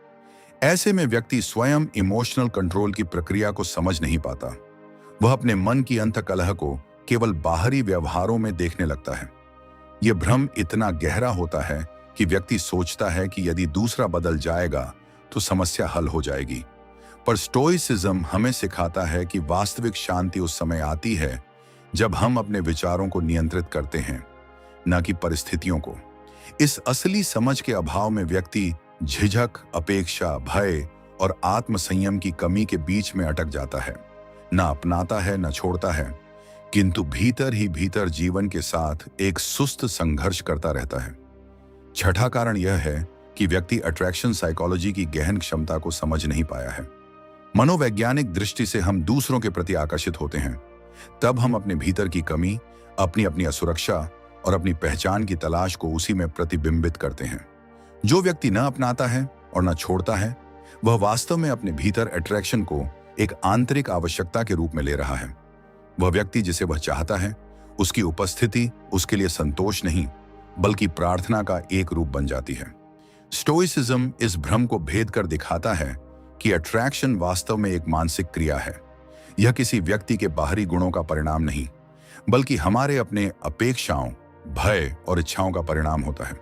ऐसे में व्यक्ति स्वयं इमोशनल कंट्रोल की प्रक्रिया को समझ नहीं पाता। वह अपने मन की अंतकलह को केवल बाहरी व्यवहारों में देखने लगता है। यह भ्रम इतना गहरा होता है कि व्यक्ति सोचता है कि यदि दूसरा बदल जाएगा तो समस्या हल हो जाएगी। पर स्टोइसिज्म हमें सिखाता है कि वास्तविक शांति उस समय आती है जब हम अपने विचारों को नियंत्रित करते हैं, न कि परिस्थितियों को। इस असली समझ के अभाव में व्यक्ति झिझक, अपेक्षा, भय और आत्मसंयम की कमी के बीच में अटक जाता है। न अपनाता है न छोड़ता है, किंतु भीतर ही भीतर जीवन के साथ एक सुस्त संघर्ष करता रहता है। छठा कारण यह है कि व्यक्ति अट्रैक्शन साइकोलॉजी की गहन क्षमता को समझ नहीं पाया है। मनोवैज्ञानिक दृष्टि से हम दूसरों के प्रति आकर्षित होते हैं। तब हम अपने भीतर की कमी, अपनी असुरक्षा और अपनी पहचान की तलाश को उसी में प्रतिबिंबित करते हैं। जो व्यक्ति न अपनाता है और न छोड़ता है, वह वास्तव में अपने भीतर अट्रैक्शन को एक आंतरिक आवश्यकता के रूप में ले रहा है। वह व्यक्ति जिसे वह चाहता है, उसकी उपस्थिति उसके लिए संतोष नहीं बल्कि प्रार्थना का एक रूप बन जाती है। स्टोइसिज्म इस भ्रम को भेद कर दिखाता है कि अट्रैक्शन वास्तव में एक मानसिक क्रिया है। यह किसी व्यक्ति के बाहरी गुणों का परिणाम नहीं, बल्कि हमारे अपने अपेक्षाओं, भय और इच्छाओं का परिणाम होता है।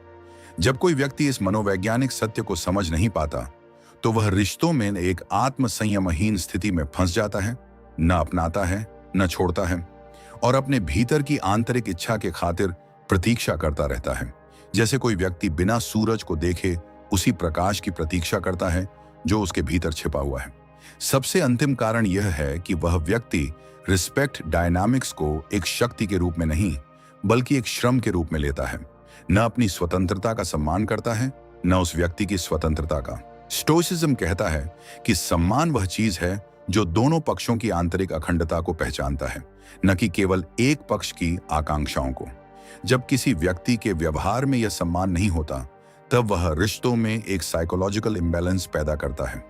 जब कोई व्यक्ति इस मनोवैज्ञानिक सत्य को समझ नहीं पाता, तो वह रिश्तों में एक आत्मसंयमहीन स्थिति में फंस जाता है, न अपनाता है न छोड़ता है, और अपने भीतर की आंतरिक इच्छा के खातिर प्रतीक्षा करता रहता है। जैसे कोई व्यक्ति बिना सूरज को देखे उसी प्रकाश की प्रतीक्षा करता है जो उसके भीतर छिपा हुआ है। सबसे अंतिम कारण यह है कि वह व्यक्ति रिस्पेक्ट डायनामिक्स को एक शक्ति के रूप में नहीं बल्कि एक श्रम के रूप में लेता है। न अपनी स्वतंत्रता का सम्मान करता है, न उस व्यक्ति की स्वतंत्रता का। स्टोइसिज्म कहता है कि सम्मान वह चीज है जो दोनों पक्षों की आंतरिक अखंडता को पहचानता है, न कि केवल एक पक्ष की आकांक्षाओं को। जब किसी व्यक्ति के व्यवहार में यह सम्मान नहीं होता, तब वह रिश्तों में एक साइकोलॉजिकल इम्बैलेंस पैदा करता है।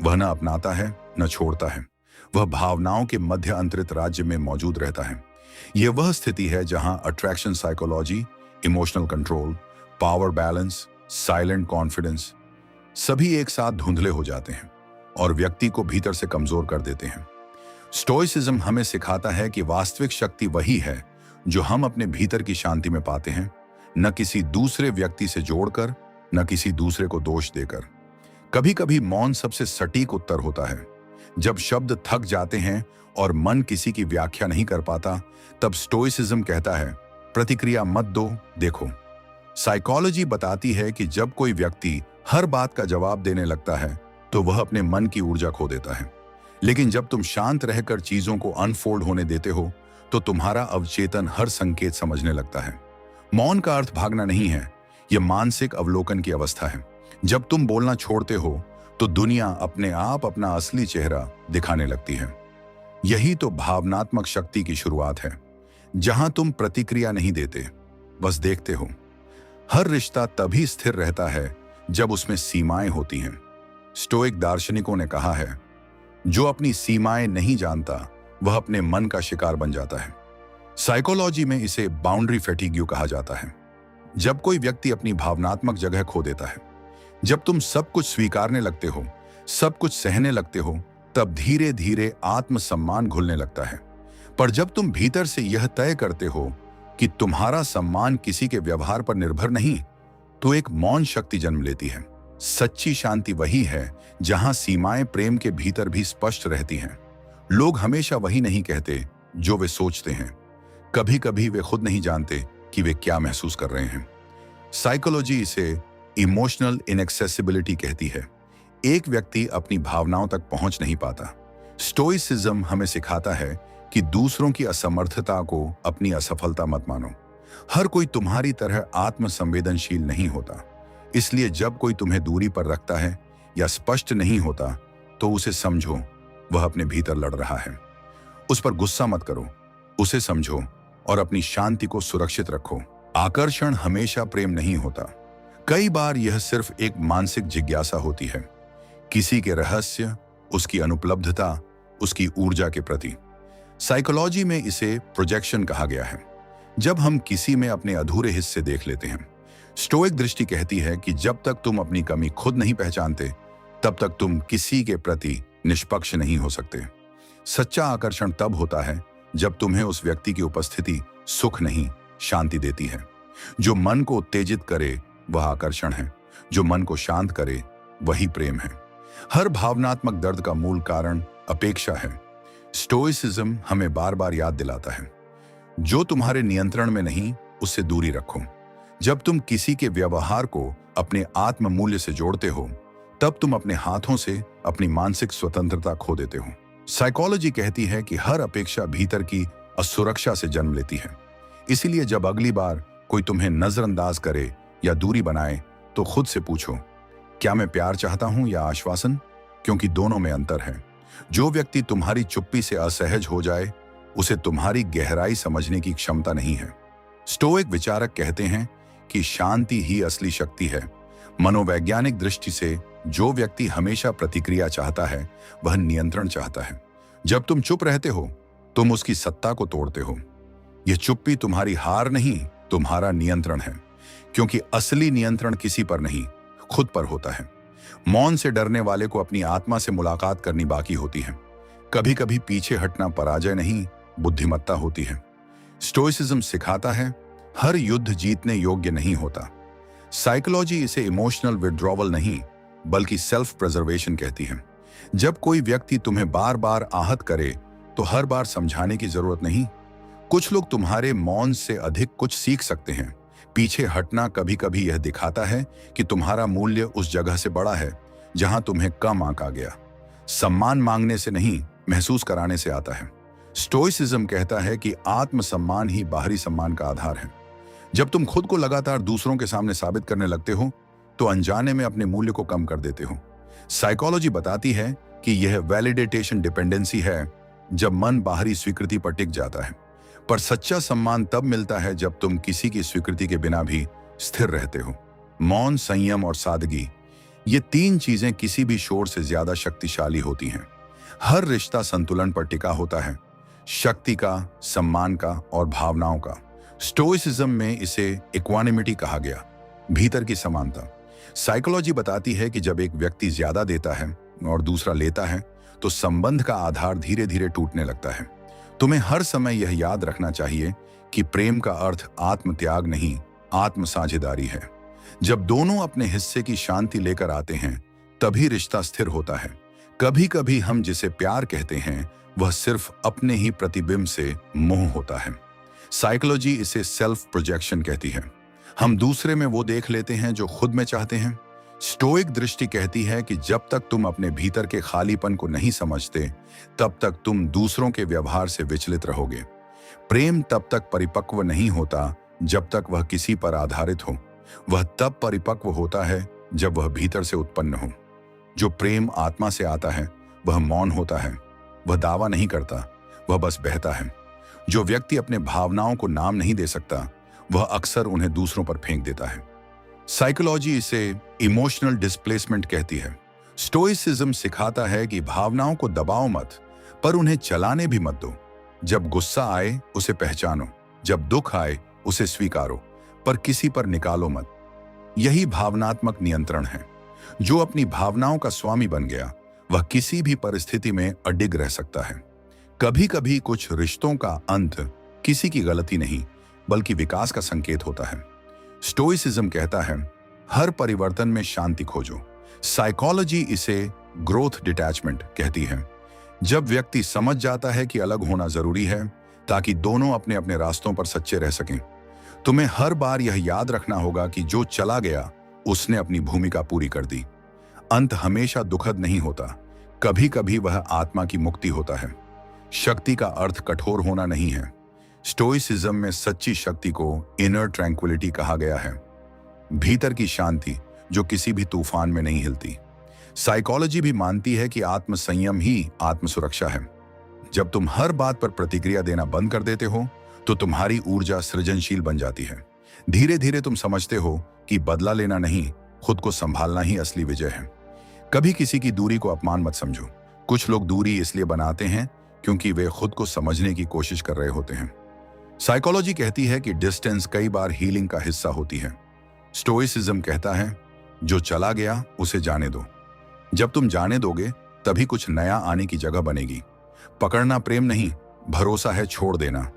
वह न अपनाता है न छोड़ता है। वह भावनाओं के मध्य अंतरित राज्य में मौजूद रहता है। यह वह स्थिति है जहां attraction psychology, emotional control, power balance, silent confidence सभी एक साथ धुंधले हो जाते हैं और व्यक्ति को भीतर से कमजोर कर देते हैं। स्टोइसिज्म हमें सिखाता है कि वास्तविक शक्ति वही है जो हम अपने भीतर की शांति में पाते हैं, न किसी दूसरे व्यक्ति से जोड़कर, न किसी दूसरे को दोष देकर। कभी कभी मौन सबसे सटीक उत्तर होता है। जब शब्द थक जाते हैं और मन किसी की व्याख्या नहीं कर पाता, तब स्टोइसिज्म कहता है, प्रतिक्रिया मत दो, देखो। साइकोलॉजी बताती है कि जब कोई व्यक्ति हर बात का जवाब देने लगता है, तो वह अपने मन की ऊर्जा खो देता है। लेकिन जब तुम शांत रहकर चीजों को अनफोल्ड होने देते हो, तो तुम्हारा अवचेतन हर संकेत समझने लगता है। मौन का अर्थ भागना नहीं है, यह मानसिक अवलोकन की अवस्था है। जब तुम बोलना छोड़ते हो, तो दुनिया अपने आप अपना असली चेहरा दिखाने लगती है। यही तो भावनात्मक शक्ति की शुरुआत है, जहां तुम प्रतिक्रिया नहीं देते, बस देखते हो। हर रिश्ता तभी स्थिर रहता है जब उसमें सीमाएं होती हैं। स्टोइक दार्शनिकों ने कहा है, जो अपनी सीमाएं नहीं जानता वह अपने मन का शिकार बन जाता है। साइकोलॉजी में इसे बाउंड्री फैटिग्यू कहा जाता है। जब कोई व्यक्ति अपनी भावनात्मक जगह खो देता है, जब तुम सब कुछ स्वीकारने लगते हो, सब कुछ सहने लगते हो, तब धीरे धीरे आत्मसम्मान घुलने लगता है। पर जब तुम भीतर से यह तय करते हो कि तुम्हारा सम्मान किसी के व्यवहार पर निर्भर नहीं, तो एक मौन शक्ति जन्म लेती है। सच्ची शांति वही है जहां सीमाएं प्रेम के भीतर भी स्पष्ट रहती हैं। लोग हमेशा वही नहीं कहते जो वे सोचते हैं। कभी कभी वे खुद नहीं जानते कि वे क्या महसूस कर रहे हैं। साइकोलॉजी इसे इमोशनल इनएक्सेसिबिलिटी कहती है। एक व्यक्ति अपनी भावनाओं तक पहुंच नहीं पाता। स्टोइसिज्म हमें सिखाता है कि दूसरों की असमर्थता को अपनी असफलता मत मानो। हर कोई तुम्हारी तरह आत्मसंवेदनशील नहीं होता। इसलिए जब कोई तुम्हें दूरी पर रखता है या स्पष्ट नहीं होता, तो उसे समझो वह अपने भीतर लड़ रहा है। उस पर गुस्सा मत करो, उसे समझो और अपनी शांति को सुरक्षित रखो। आकर्षण हमेशा प्रेम नहीं होता। कई बार यह सिर्फ एक मानसिक जिज्ञासा होती है, किसी के रहस्य, उसकी अनुपलब्धता, उसकी ऊर्जा के प्रति। साइकोलॉजी में इसे प्रोजेक्शन कहा गया है, जब हम किसी में अपने अधूरे हिस्से देख लेते हैं। स्टोइक दृष्टि कहती है कि जब तक तुम अपनी कमी खुद नहीं पहचानते, तब तक तुम किसी के प्रति निष्पक्ष नहीं हो सकते। सच्चा आकर्षण तब होता है जब तुम्हें उस व्यक्ति की उपस्थिति सुख नहीं, शांति देती है। जो मन को उत्तेजित करे वह आकर्षण है, जो मन को शांत करे वही प्रेम है। हर भावनात्मक दर्द का मूल कारण अपेक्षा है। स्टोइसिज्म हमें बार बार याद दिलाता है, जो तुम्हारे नियंत्रण में नहीं, उससे दूरी रखो। जब तुम किसी के व्यवहार को अपने आत्म मूल्य से जोड़ते हो, तब तुम अपने हाथों से अपनी मानसिक स्वतंत्रता खो देते हो। साइकोलॉजी कहती है कि हर अपेक्षा भीतर की असुरक्षा से जन्म लेती है। इसीलिए जब अगली बार कोई तुम्हें नजरअंदाज करे या दूरी बनाए, तो खुद से पूछो, क्या मैं प्यार चाहता हूं या आश्वासन? क्योंकि दोनों में अंतर है। जो व्यक्ति तुम्हारी चुप्पी से असहज हो जाए, उसे तुम्हारी गहराई समझने की क्षमता नहीं है। स्टोइक विचारक कहते हैं कि शांति ही असली शक्ति है। मनोवैज्ञानिक दृष्टि से जो व्यक्ति हमेशा प्रतिक्रिया चाहता है, वह नियंत्रण चाहता है। जब तुम चुप रहते हो, तुम उसकी सत्ता को तोड़ते हो। यह चुप्पी तुम्हारी हार नहीं, तुम्हारा नियंत्रण है, क्योंकि असली नियंत्रण किसी पर नहीं, खुद पर होता है। मौन से डरने वाले को अपनी आत्मा से मुलाकात करनी बाकी होती है। कभी कभी पीछे हटना पराजय नहीं, बुद्धिमत्ता होती है। स्टोइसिज्म सिखाता है, हर युद्ध जीतने योग्य नहीं होता। साइकोलॉजी इसे इमोशनल विड्रॉवल नहीं, बल्कि सेल्फ प्रिजर्वेशन कहती है। जब कोई व्यक्ति तुम्हें बार बार आहत करे, तो हर बार समझाने की जरूरत नहीं। कुछ लोग तुम्हारे मौन से अधिक कुछ सीख सकते हैं। पीछे हटना कभी कभी यह दिखाता है कि तुम्हारा मूल्य उस जगह से बड़ा है जहां तुम्हें कम आंका गया। सम्मान मांगने से नहीं, महसूस कराने से आता है। स्टोइसिज्म कहता है कि आत्मसम्मान ही बाहरी सम्मान का आधार है। जब तुम खुद को लगातार दूसरों के सामने साबित करने लगते हो, तो अनजाने में अपने मूल्य को कम कर देते हो। साइकोलॉजी बताती है कि यह वैलिडेटेशन डिपेंडेंसी है, जब मन बाहरी स्वीकृति पर टिक जाता है। पर सच्चा सम्मान तब मिलता है जब तुम किसी की स्वीकृति के बिना भी स्थिर रहते हो। मौन, संयम और सादगी, ये तीन चीजें किसी भी शोर से ज्यादा शक्तिशाली होती हैं। हर रिश्ता संतुलन पर टिका होता है, शक्ति का, सम्मान का और भावनाओं का। स्टोइसिज्म में इसे इक्वानिमिटी कहा गया, भीतर की समानता। साइकोलॉजी बताती है कि जब एक व्यक्ति ज्यादा देता है और दूसरा लेता है, तो संबंध का आधार धीरे धीरे टूटने लगता है। तुम्हें हर समय यह याद रखना चाहिए कि प्रेम का अर्थ आत्मत्याग नहीं, आत्म साझेदारी है। जब दोनों अपने हिस्से की शांति लेकर आते हैं, तभी रिश्ता स्थिर होता है। कभी कभी हम जिसे प्यार कहते हैं, वह सिर्फ अपने ही प्रतिबिंब से मोह होता है। साइकोलॉजी इसे सेल्फ प्रोजेक्शन कहती है। हम दूसरे में वो देख लेते हैं जो खुद में चाहते हैं। स्टोइक दृष्टि कहती है कि जब तक तुम अपने भीतर के खालीपन को नहीं समझते, तब तक तुम दूसरों के व्यवहार से विचलित रहोगे। प्रेम तब तक परिपक्व नहीं होता जब तक वह किसी पर आधारित हो। वह तब परिपक्व होता है जब वह भीतर से उत्पन्न हो। जो प्रेम आत्मा से आता है, वह मौन होता है। वह दावा नहीं करता, वह बस बहता है। जो व्यक्ति अपने भावनाओं को नाम नहीं दे सकता, वह अक्सर उन्हें दूसरों पर फेंक देता है। साइकोलॉजी इसे इमोशनल डिस्प्लेसमेंट कहती है। स्टोइसिज्म सिखाता है कि भावनाओं को दबाओ मत, पर उन्हें चलाने भी मत दो। जब गुस्सा आए, उसे पहचानो। जब दुख आए, उसे स्वीकारो, पर किसी पर निकालो मत। यही भावनात्मक नियंत्रण है। जो अपनी भावनाओं का स्वामी बन गया वह किसी भी परिस्थिति में अडिग रह सकता है। कभी कभी कुछ रिश्तों का अंत किसी की गलती नहीं बल्कि विकास का संकेत होता है। स्टोइसिज्म कहता है हर परिवर्तन में शांति खोजो। साइकोलॉजी इसे ग्रोथ डिटैचमेंट कहती है। जब व्यक्ति समझ जाता है कि अलग होना जरूरी है ताकि दोनों अपने अपने रास्तों पर सच्चे रह सकें, तुम्हें हर बार यह याद रखना होगा कि जो चला गया उसने अपनी भूमिका पूरी कर दी। अंत हमेशा दुखद नहीं होता, कभी कभी वह आत्मा की मुक्ति होता है। शक्ति का अर्थ कठोर होना नहीं है। स्टोइसिज्म में सच्ची शक्ति को इनर ट्रैंक्विलिटी कहा गया है, भीतर की शांति जो किसी भी तूफान में नहीं हिलती। साइकोलॉजी भी मानती है कि आत्म संयम ही आत्म सुरक्षा है। जब तुम हर बात पर प्रतिक्रिया देना बंद कर देते हो तो तुम्हारी ऊर्जा सृजनशील बन जाती है। धीरे धीरे तुम समझते हो कि बदला लेना नहीं, खुद को संभालना ही असली विजय है। कभी किसी की दूरी को अपमान मत समझो। कुछ लोग दूरी इसलिए बनाते हैं क्योंकि वे खुद को समझने की कोशिश कर रहे होते हैं। साइकोलॉजी कहती है कि डिस्टेंस कई बार हीलिंग का हिस्सा होती है। स्टोइसिज्म कहता है जो चला गया उसे जाने दो। जब तुम जाने दोगे तभी कुछ नया आने की जगह बनेगी। पकड़ना प्रेम नहीं, भरोसा है छोड़ देना।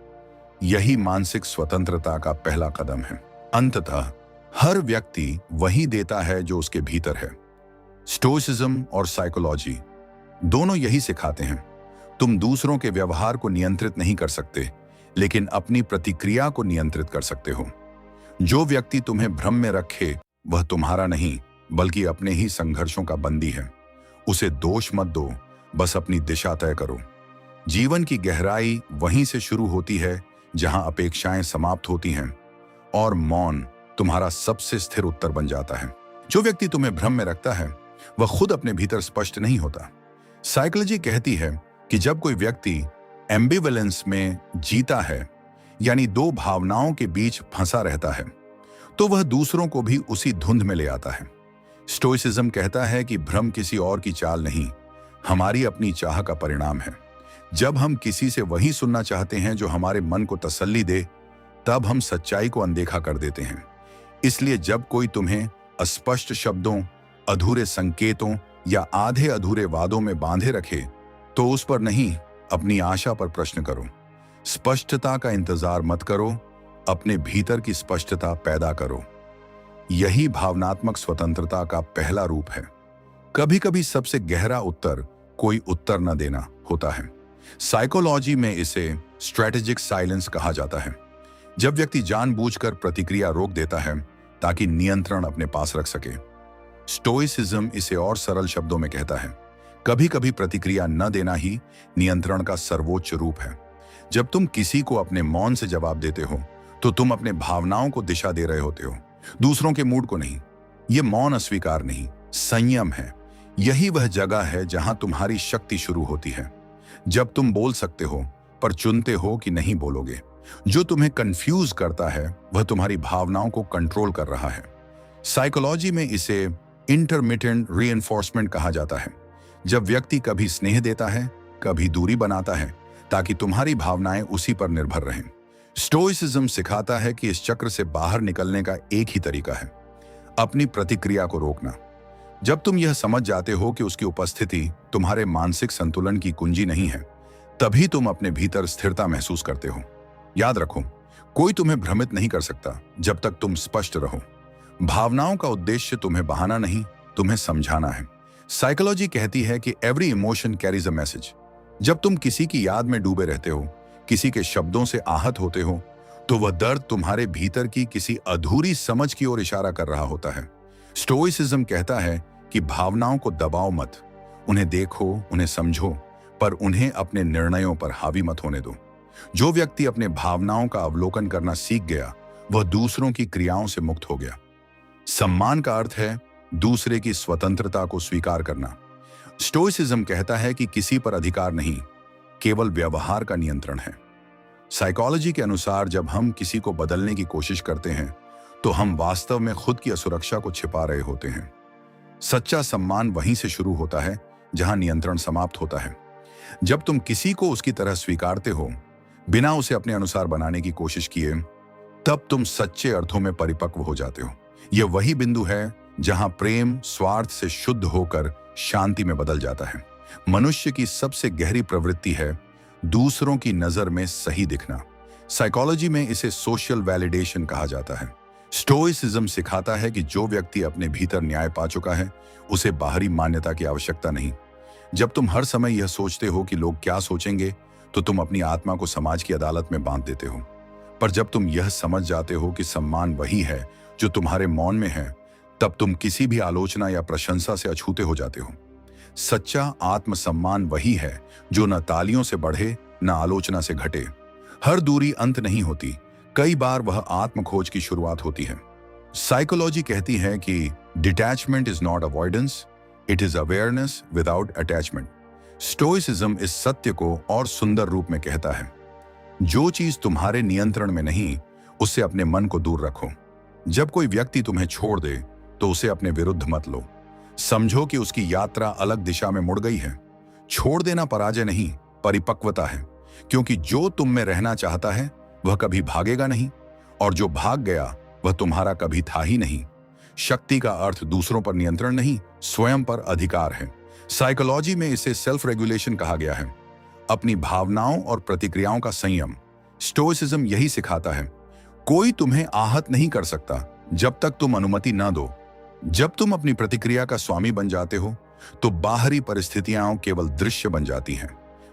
यही मानसिक स्वतंत्रता का पहला कदम है। अंततः हर व्यक्ति वही देता है जो उसके भीतर है। स्टोइसिज्म और साइकोलॉजी दोनों यही सिखाते हैं। तुम दूसरों के व्यवहार को नियंत्रित नहीं कर सकते, लेकिन अपनी प्रतिक्रिया को नियंत्रित कर सकते हो। जो व्यक्ति तुम्हें भ्रम में रखे वह तुम्हारा नहीं बल्कि अपने ही संघर्षों का बंदी है। उसे दोष मत दो, बस अपनी दिशा तय करो। जीवन की गहराई वहीं से शुरू होती है जहां अपेक्षाएं समाप्त होती हैं और मौन तुम्हारा सबसे स्थिर उत्तर बन जाता है। जो व्यक्ति तुम्हें भ्रम में रखता है वह खुद अपने भीतर स्पष्ट नहीं होता। साइकोलॉजी कहती है कि जब कोई व्यक्ति एम्बिवेलेंस में जीता है, यानी दो भावनाओं के बीच फंसा रहता है, तो वह दूसरों को भी उसी धुंध में ले आता है। स्टोइसिज्म कहता है कि भ्रम किसी और की चाल नहीं, हमारी अपनी चाह का परिणाम है। जब हम किसी से वही सुनना चाहते हैं जो हमारे मन को तसल्ली दे, तब हम सच्चाई को अनदेखा कर देते हैं। इसलिए जब कोई तुम्हें अस्पष्ट शब्दों, अधूरे संकेतों या आधे अधूरे वादों में बांधे रखे, तो उस पर नहीं, अपनी आशा पर प्रश्न करो। स्पष्टता का इंतजार मत करो, अपने भीतर की स्पष्टता पैदा करो। यही भावनात्मक स्वतंत्रता का पहला रूप है। कभी कभी सबसे गहरा उत्तर कोई उत्तर न देना होता है। साइकोलॉजी में इसे स्ट्रेटेजिक साइलेंस कहा जाता है। जब व्यक्ति जानबूझकर प्रतिक्रिया रोक देता है ताकि नियंत्रण अपने पास रख सके। स्टोइसिज्म इसे और सरल शब्दों में कहता है, कभी कभी प्रतिक्रिया न देना ही नियंत्रण का सर्वोच्च रूप है। जब तुम किसी को अपने मौन से जवाब देते हो तो तुम अपने भावनाओं को दिशा दे रहे होते हो, दूसरों के मूड को नहीं। यह मौन अस्वीकार नहीं, संयम है। यही वह जगह है जहां तुम्हारी शक्ति शुरू होती है। जब तुम बोल सकते हो पर चुनते हो कि नहीं बोलोगे। जो तुम्हें कंफ्यूज करता है वह तुम्हारी भावनाओं को कंट्रोल कर रहा है। साइकोलॉजी में इसे इंटरमिटेंट रीइंफोर्समेंट कहा जाता है। जब व्यक्ति कभी स्नेह देता है, कभी दूरी बनाता है, ताकि तुम्हारी भावनाएं उसी पर निर्भर रहें। स्टोइसिज्म सिखाता है कि इस चक्र से बाहर निकलने का एक ही तरीका है, अपनी प्रतिक्रिया को रोकना। जब तुम यह समझ जाते हो कि उसकी उपस्थिति तुम्हारे मानसिक संतुलन की कुंजी नहीं है, तभी तुम अपने भीतर स्थिरता महसूस करते हो। याद रखो, कोई तुम्हें भ्रमित नहीं कर सकता जब तक तुम स्पष्ट रहो। भावनाओं का उद्देश्य तुम्हें बहाना नहीं, तुम्हें समझाना है। साइकोलॉजी कहती है कि every emotion carries a message. जब तुम किसी की याद में डूबे रहते हो, किसी के शब्दों से आहत होते हो, तो वह दर्द तुम्हारे भीतर की किसी अधूरी समझ की ओर इशारा कर रहा होता है। स्टोइसिज्म कहता है कि भावनाओं को दबाओ मत, उन्हें देखो, उन्हें समझो, पर उन्हें अपने निर्णयों पर हावी मत होने दो। जो व्यक्ति अपने भावनाओं का अवलोकन करना सीख गया, वह दूसरों की क्रियाओं से मुक्त हो गया। सम्मान का अर्थ है दूसरे की स्वतंत्रता को स्वीकार करना। स्टोइसिज्म कहता है कि किसी पर अधिकार नहीं, केवल व्यवहार का नियंत्रण है। साइकोलॉजी के अनुसार जब हम किसी को बदलने की कोशिश करते हैं तो हम वास्तव में खुद की असुरक्षा को छिपा रहे होते हैं। सच्चा सम्मान वहीं से शुरू होता है जहां नियंत्रण समाप्त होता है। जब तुम किसी को उसकी तरह स्वीकारते हो, बिना उसे अपने अनुसार बनाने की कोशिश किए, तब तुम सच्चे अर्थों में परिपक्व हो जाते हो। यह वही बिंदु है जहां प्रेम स्वार्थ से शुद्ध होकर शांति में बदल जाता है। मनुष्य की सबसे गहरी प्रवृत्ति है दूसरों की नजर में सही दिखना। साइकोलॉजी में इसे सोशल वैलिडेशन कहा जाता है। स्टोइसिज्म सिखाता है कि जो व्यक्ति अपने भीतर न्याय पा चुका है, उसे बाहरी मान्यता की आवश्यकता नहीं। जब तुम हर समय यह सोचते हो कि लोग क्या सोचेंगे, तो तुम अपनी आत्मा को समाज की अदालत में बांध देते हो। पर जब तुम यह समझ जाते हो कि सम्मान वही है जो तुम्हारे मौन में है, तब तुम किसी भी आलोचना या प्रशंसा से अछूते हो जाते हो। सच्चा आत्मसम्मान वही है जो न तालियों से बढ़े न आलोचना से घटे। हर दूरी अंत नहीं होती, कई बार वह आत्म खोज की शुरुआत होती है। साइकोलॉजी कहती है कि detachment is not avoidance, it is awareness without attachment. Stoicism इस सत्य को और सुंदर रूप में कहता है, जो चीज तुम्हारे नियंत्रण में नहीं, उससे अपने मन को दूर रखो। जब कोई व्यक्ति तुम्हें छोड़ दे तो उसे अपने विरुद्ध मत लो। समझो कि उसकी यात्रा अलग दिशा में मुड़ गई है। छोड़ देना पराजय नहीं, परिपक्वता है, क्योंकि जो तुम में रहना चाहता है वह कभी भागेगा नहीं, और जो भाग गया वह तुम्हारा कभी था ही नहीं। शक्ति का अर्थ दूसरों पर नियंत्रण नहीं, स्वयं पर अधिकार है। साइकोलॉजी में इसे सेल्फ रेगुलेशन कहा गया है, अपनी भावनाओं और प्रतिक्रियाओं का संयम। स्टोइसिज्म यही सिखाता है, कोई तुम्हें आहत नहीं कर सकता जब तक तुम अनुमति न दो। जब तुम अपनी प्रतिक्रिया का स्वामी बन जाते हो, तो बाहरी परिस्थितियां केवल दृश्य बन जाती हैं,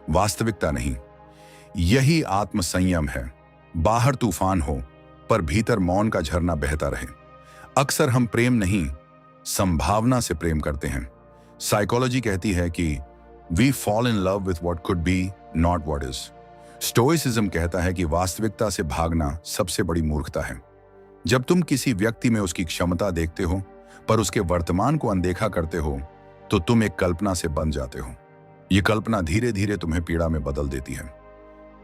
वास्तविकता नहीं। यही आत्मसंयम है। बाहर तूफान हो, पर भीतर मौन का झरना बहता रहे। अक्सर हम प्रेम नहीं, संभावना से प्रेम करते हैं। साइकोलॉजी कहती है कि we fall in love with what could be, not what is. Stoicism कहता है कि वास्तविकता से भागना सबसे बड़ी मूर्खता है। जब तुम किसी व्यक्ति में उसकी क्षमता देखते हो पर उसके वर्तमान को अनदेखा करते हो, तो तुम एक कल्पना से बन जाते हो। ये कल्पना धीरे धीरे तुम्हें पीड़ा में बदल देती है।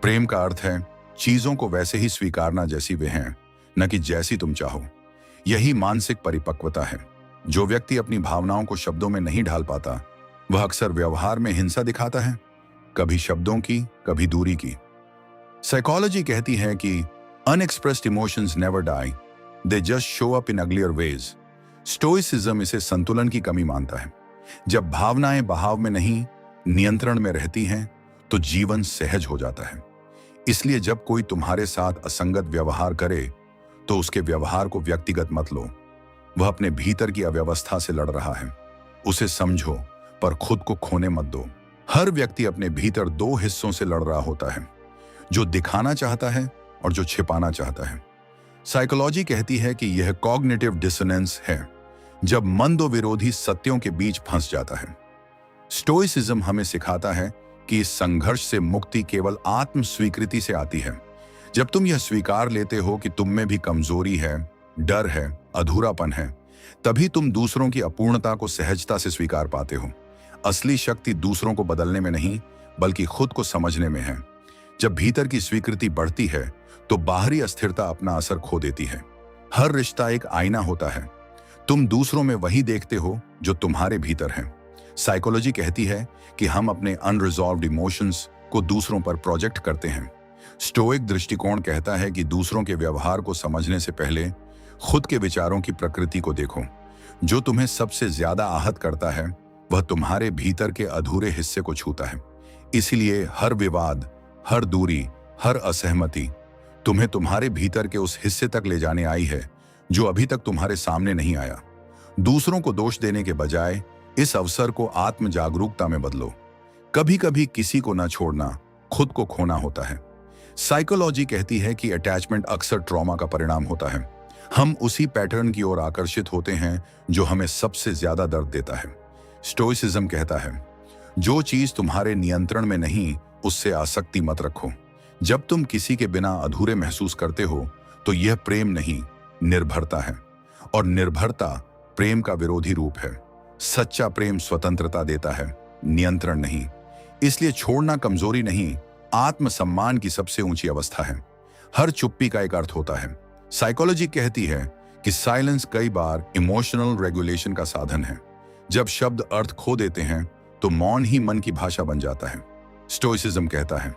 प्रेम का अर्थ है चीजों को वैसे ही स्वीकारना जैसी वे हैं, न कि जैसी तुम चाहो। यही मानसिक परिपक्वता है। जो व्यक्ति अपनी भावनाओं को शब्दों में नहीं ढाल पाता, वह अक्सर व्यवहार में हिंसा दिखाता है, कभी शब्दों की, कभी दूरी की। साइकोलॉजी कहती है कि unexpressed emotions never die, they just show up in uglier ways. Stoicism इसे संतुलन की कमी मानता है। जब भावनाएं बहाव में नहीं, नियंत्रण में रहती हैं, तो जीवन सहज हो जाता है। इसलिए जब कोई तुम्हारे साथ असंगत व्यवहार करे, तो उसके व्यवहार को व्यक्तिगत मत लो। वह अपने भीतर की अव्यवस्था से लड़ रहा है। उसे समझो, पर खुद को खोने मत दो। हर व्यक्ति अपने भीतर दो हिस्सों से लड़ रहा होता है, जो दिखाना चाहता है और जो छिपाना चाहता है। साइकोलॉजी कहती है कि यह कॉग्निटिव डिसोनेंस है, जब मन दो विरोधी सत्यों के बीच फंस जाता है। स्टोइसिज्म हमें सिखाता है कि इस संघर्ष से मुक्ति केवल आत्म स्वीकृति से आती है। जब तुम यह स्वीकार लेते हो कि तुम में भी कमजोरी है, डर है, अधूरापन है, तभी तुम दूसरों की अपूर्णता को सहजता से स्वीकार पाते हो। असली शक्ति दूसरों को बदलने में नहीं, बल्कि खुद को समझने में है। जब भीतर की स्वीकृति बढ़ती है, तो बाहरी अस्थिरता अपना असर खो देती है। हर रिश्ता एक आईना होता है। तुम दूसरों में वही देखते हो जो तुम्हारे भीतर है। साइकोलॉजी कहती है कि हम अपने अनरिजॉल्व्ड इमोशंस को दूसरों पर प्रोजेक्ट करते हैं। स्टोइक दृष्टिकोण कहता है कि दूसरों के व्यवहार को समझने से पहले खुद के विचारों की प्रकृति को देखो। जो तुम्हें सबसे ज्यादा आहत करता है, वह तुम्हारे भीतर के अधूरे हिस्से को छूता है। इसीलिए हर विवाद, हर दूरी, हर असहमति तुम्हें तुम्हारे भीतर के उस हिस्से तक ले जाने आई है जो अभी तक तुम्हारे सामने नहीं आया। दूसरों को दोष देने के बजाय इस अवसर को आत्म जागरूकता में बदलो। कभी कभी किसी को न छोड़ना खुद को खोना होता है। साइकोलॉजी कहती है कि अटैचमेंट अक्सर ट्रॉमा का परिणाम होता है। हम उसी पैटर्न की ओर आकर्षित होते हैं जो हमें सबसे ज्यादा दर्द देता है। स्टोइसिज्म कहता है, जो चीज तुम्हारे नियंत्रण में नहीं, उससे आसक्ति मत रखो। जब तुम किसी के बिना अधूरे महसूस करते हो, तो यह प्रेम नहीं, निर्भरता है। और निर्भरता प्रेम का विरोधी रूप है। सच्चा प्रेम स्वतंत्रता देता है, नियंत्रण नहीं। इसलिए छोड़ना कमजोरी नहीं, आत्मसम्मान की सबसे ऊंची अवस्था है। हर चुप्पी का एक अर्थ होता है। साइकोलॉजी कहती है कि साइलेंस कई बार इमोशनल रेगुलेशन का साधन है। जब शब्द अर्थ खो देते हैं, तो मौन ही मन की भाषा बन जाता है। स्टोइसिज्म कहता है,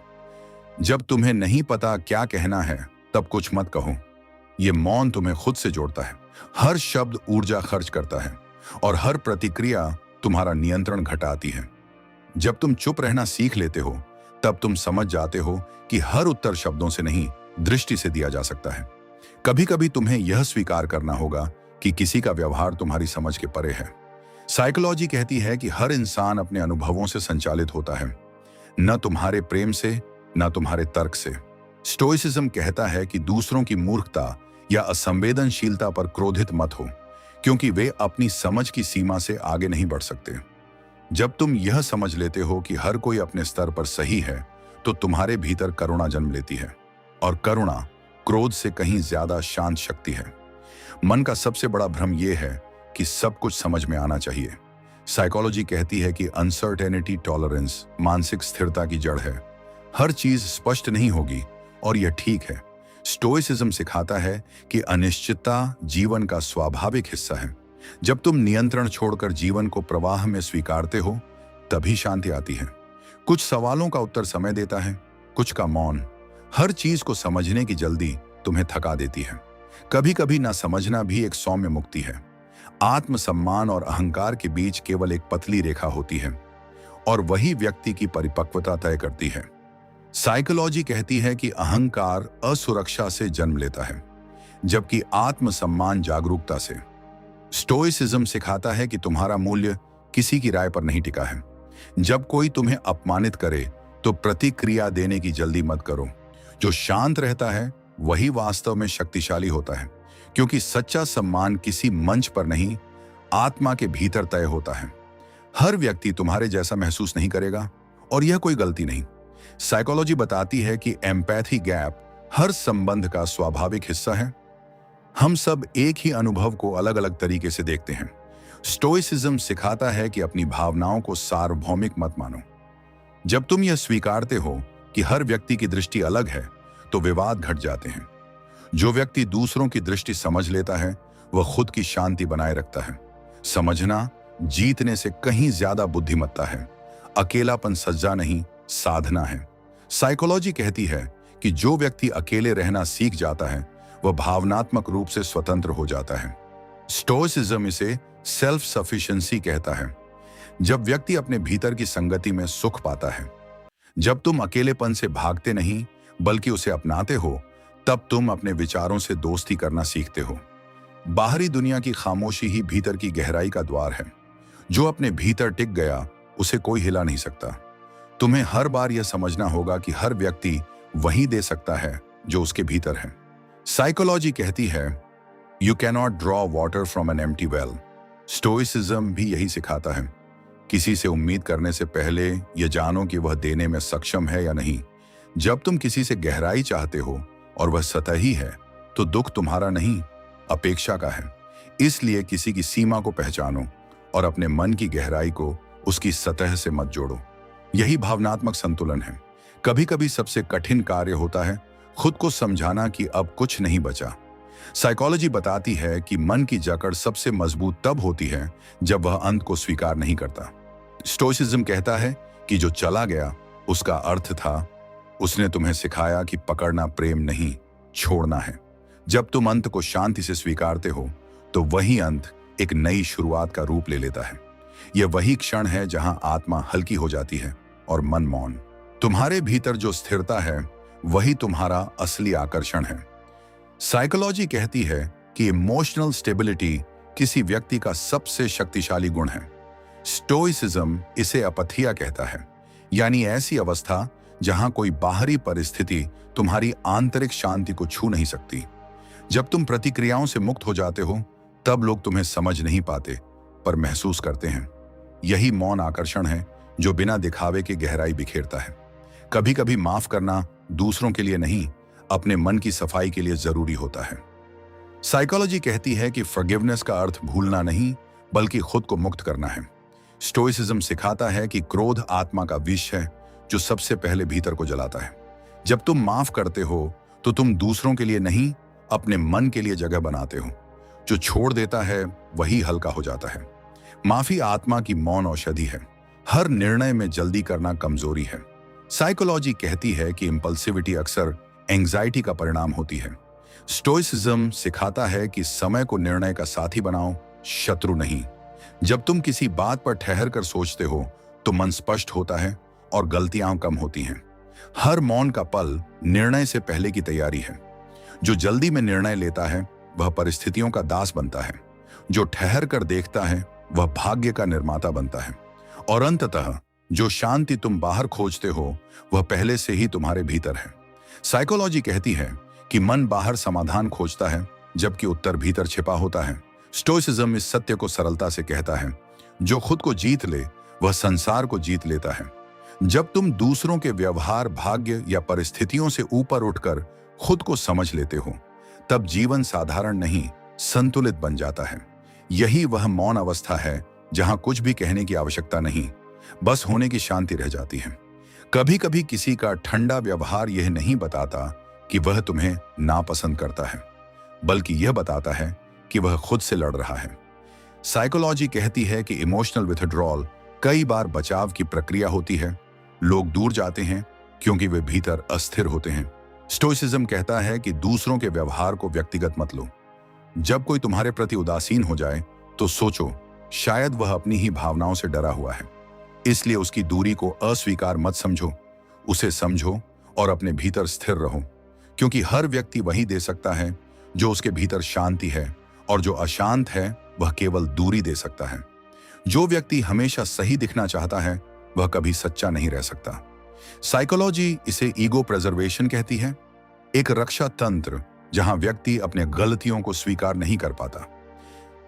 जब तुम्हें नहीं पता क्या कहना है, तब कुछ मत कहो। ये मौन तुम्हें खुद से जोड़ता है। हर शब्द ऊर्जा खर्च करता है और हर प्रतिक्रिया तुम्हारा नियंत्रण घटाती है। जब तुम चुप रहना सीख लेते हो, तब तुम समझ जाते हो कि हर उत्तर शब्दों से नहीं, दृष्टि से दिया जा सकता है। कभी कभी तुम्हें यह स्वीकार करना होगा कि किसी का व्यवहार तुम्हारी समझ के परे है। साइकोलॉजी कहती है कि हर इंसान अपने अनुभवों से संचालित होता है, न तुम्हारे प्रेम से, न तुम्हारे तर्क से। स्टोइसिज्म कहता है कि दूसरों की मूर्खता या असंवेदनशीलता पर क्रोधित मत हो, क्योंकि वे अपनी समझ की सीमा से आगे नहीं बढ़ सकते। जब तुम यह समझ लेते हो कि हर कोई अपने स्तर पर सही है, तो तुम्हारे भीतर करुणा जन्म लेती है, और करुणा क्रोध से कहीं ज्यादा शांत शक्ति है। मन का सबसे बड़ा भ्रम यह है कि सब कुछ समझ में आना चाहिए। साइकोलॉजी कहती है कि अनसर्टेनिटी टॉलरेंस मानसिक स्थिरता की जड़ है। हर चीज स्पष्ट नहीं होगी और यह ठीक है। स्टोइसिज्म सिखाता है कि अनिश्चितता जीवन का स्वाभाविक हिस्सा है। जब तुम नियंत्रण छोड़कर जीवन को प्रवाह में स्वीकारते हो, तभी शांति आती है। कुछ सवालों का उत्तर समय देता है, कुछ का मौन। हर चीज को समझने की जल्दी तुम्हें थका देती है। कभी कभी ना समझना भी एक सौम्य मुक्ति है। आत्मसम्मान और अहंकार के बीच केवल एक पतली रेखा होती है, और वही व्यक्ति की परिपक्वता तय करती है। साइकोलॉजी कहती है कि अहंकार असुरक्षा से जन्म लेता है, जबकि आत्मसम्मान जागरूकता से। स्टोइसिज्म सिखाता है कि तुम्हारा मूल्य किसी की राय पर नहीं टिका है। जब कोई तुम्हें अपमानित करे, तो प्रतिक्रिया देने की जल्दी मत करो। जो शांत रहता है वही वास्तव में शक्तिशाली होता है, क्योंकि सच्चा सम्मान किसी मंच पर नहीं, आत्मा के भीतर तय होता है। हर व्यक्ति तुम्हारे जैसा महसूस नहीं करेगा, और यह कोई गलती नहीं। साइकोलॉजी बताती है कि एम्पैथी गैप हर संबंध का स्वाभाविक हिस्सा है। हम सब एक ही अनुभव को अलग अलग तरीके से देखते हैं। स्टोइसिज्म सिखाता है कि अपनी भावनाओं को सार्वभौमिक मत मानो। जब तुम यह स्वीकारते हो कि हर व्यक्ति की दृष्टि अलग है, तो विवाद घट जाते हैं। जो व्यक्ति दूसरों की दृष्टि समझ लेता है, वह खुद की शांति बनाए रखता है। समझना जीतने से कहीं ज्यादा बुद्धिमत्ता है। अकेलापन सज्जा नहीं, साधना है। साइकोलॉजी कहती है कि जो व्यक्ति अकेले रहना सीख जाता है, वह भावनात्मक रूप से स्वतंत्र हो जाता है। स्टोइसिज्म इसे सेल्फ सफिशिएंसी कहता है। जब व्यक्ति अपने भीतर की संगति में सुख पाता है, जब तुम अकेलेपन से भागते नहीं बल्कि उसे अपनाते हो, तब तुम अपने विचारों से दोस्ती करना सीखते हो। बाहरी दुनिया की खामोशी ही भीतर की गहराई का द्वार है। जो अपने भीतर टिक गया, उसे कोई हिला नहीं सकता। तुम्हें हर बार यह समझना होगा कि हर व्यक्ति वही दे सकता है जो उसके भीतर है। साइकोलॉजी कहती है, you cannot draw water from an empty well. Stoicism भी यही सिखाता है। किसी से उम्मीद करने से पहले यह जानो कि वह देने में सक्षम है या नहीं। जब तुम किसी से गहराई चाहते हो और वह सतही है, तो दुख तुम्हारा नहीं, अपेक्षा का है। इसलिए किसी की सीमा को पहचानो और अपने मन की गहराई को उसकी सतह से मत जोड़ो। यही भावनात्मक संतुलन है। कभी कभी सबसे कठिन कार्य होता है खुद को समझाना कि अब कुछ नहीं बचा। साइकोलॉजी बताती है कि मन की जकड़ सबसे मजबूत तब होती है जब वह अंत को स्वीकार नहीं करता। स्टोइसिज्म कहता है कि जो चला गया उसका अर्थ था, उसने तुम्हें सिखाया कि पकड़ना प्रेम नहीं, छोड़ना है। जब तुम अंत को शांति से स्वीकारते हो, तो वही अंत एक नई शुरुआत का रूप ले लेता है। यह वही क्षण है जहां आत्मा हल्की हो जाती है और मन मौन। तुम्हारे भीतर जो स्थिरता है, वही तुम्हारा असली आकर्षण है। साइकोलॉजी कहती है कि इमोशनल स्टेबिलिटी किसी व्यक्ति का सबसे शक्तिशाली गुण है। स्टोइसिज्म इसे अपथिया कहता है, यानी ऐसी अवस्था जहां कोई बाहरी परिस्थिति तुम्हारी आंतरिक शांति को छू नहीं सकती। जब तुम प्रतिक्रियाओं से मुक्त हो जाते हो, तब लोग तुम्हें समझ नहीं पाते पर महसूस करते हैं। यही मौन आकर्षण है जो बिना दिखावे के गहराई बिखेरता है। कभी कभी माफ करना दूसरों के लिए नहीं, अपने मन की सफाई के लिए जरूरी होता है। साइकोलॉजी कहती है कि फॉरगिवनेस का अर्थ भूलना नहीं, बल्कि खुद को मुक्त करना है। स्टोइसिज्म सिखाता है कि क्रोध आत्मा का विष है जो सबसे पहले भीतर को जलाता है। जब तुम माफ करते हो, तो तुम दूसरों के लिए नहीं, अपने मन के लिए जगह बनाते हो। जो छोड़ देता है वही हल्का हो जाता है। माफी आत्मा की मौन औषधि है। हर निर्णय में जल्दी करना कमजोरी है। साइकोलॉजी कहती है कि इंपल्सिविटी अक्सर एंग्जाइटी का परिणाम होती है। स्टोइसिज्म सिखाता है कि समय को निर्णय का साथी बनाओ, शत्रु नहीं। जब तुम किसी बात पर ठहर कर सोचते हो तो मन स्पष्ट होता है और गलतियां कम होती हैं। हर मौन का पल निर्णय से पहले की तैयारी है। जो जल्दी में निर्णय लेता है वह परिस्थितियों का दास बनता है। जो ठहर कर देखता है वह भाग्य का निर्माता बनता है। और अंततः जो शांति तुम बाहर खोजते हो वह पहले से ही तुम्हारे भीतर है। साइकोलॉजी कहती है कि मन बाहर समाधान खोजता है जबकि उत्तर भीतर छिपा होता है। स्टोइसिज्म इस सत्य को सरलता से कहता है, जो खुद को जीत ले वह संसार को जीत लेता है। जब तुम दूसरों के व्यवहार, भाग्य या परिस्थितियों से ऊपर उठकर खुद को समझ लेते हो तब जीवन साधारण नहीं, संतुलित बन जाता है। यही वह मौन अवस्था है जहां कुछ भी कहने की आवश्यकता नहीं, बस होने की शांति रह जाती है। कभी कभी किसी का ठंडा व्यवहार यह नहीं बताता कि वह तुम्हें नापसंद करता है, बल्कि यह बताता है कि वह खुद से लड़ रहा है। साइकोलॉजी कहती है कि इमोशनल विथड्रॉल कई बार बचाव की प्रक्रिया होती है। लोग दूर जाते हैं क्योंकि वे भीतर अस्थिर होते हैं। स्टोइसिज्म कहता है कि दूसरों के व्यवहार को व्यक्तिगत मत लो। जब कोई तुम्हारे प्रति उदासीन हो जाए तो सोचो, शायद वह अपनी ही भावनाओं से डरा हुआ है। इसलिए उसकी दूरी को अस्वीकार मत समझो, उसे समझो और अपने भीतर स्थिर रहो, क्योंकि हर व्यक्ति वही दे सकता है जो उसके भीतर शांति है, और जो अशांत है वह केवल दूरी दे सकता है। जो व्यक्ति हमेशा सही दिखना चाहता है वह कभी सच्चा नहीं रह सकता। साइकोलॉजी इसे ईगो प्रिजर्वेशन कहती है, एक रक्षा तंत्र जहां व्यक्ति अपने गलतियों को स्वीकार नहीं कर पाता।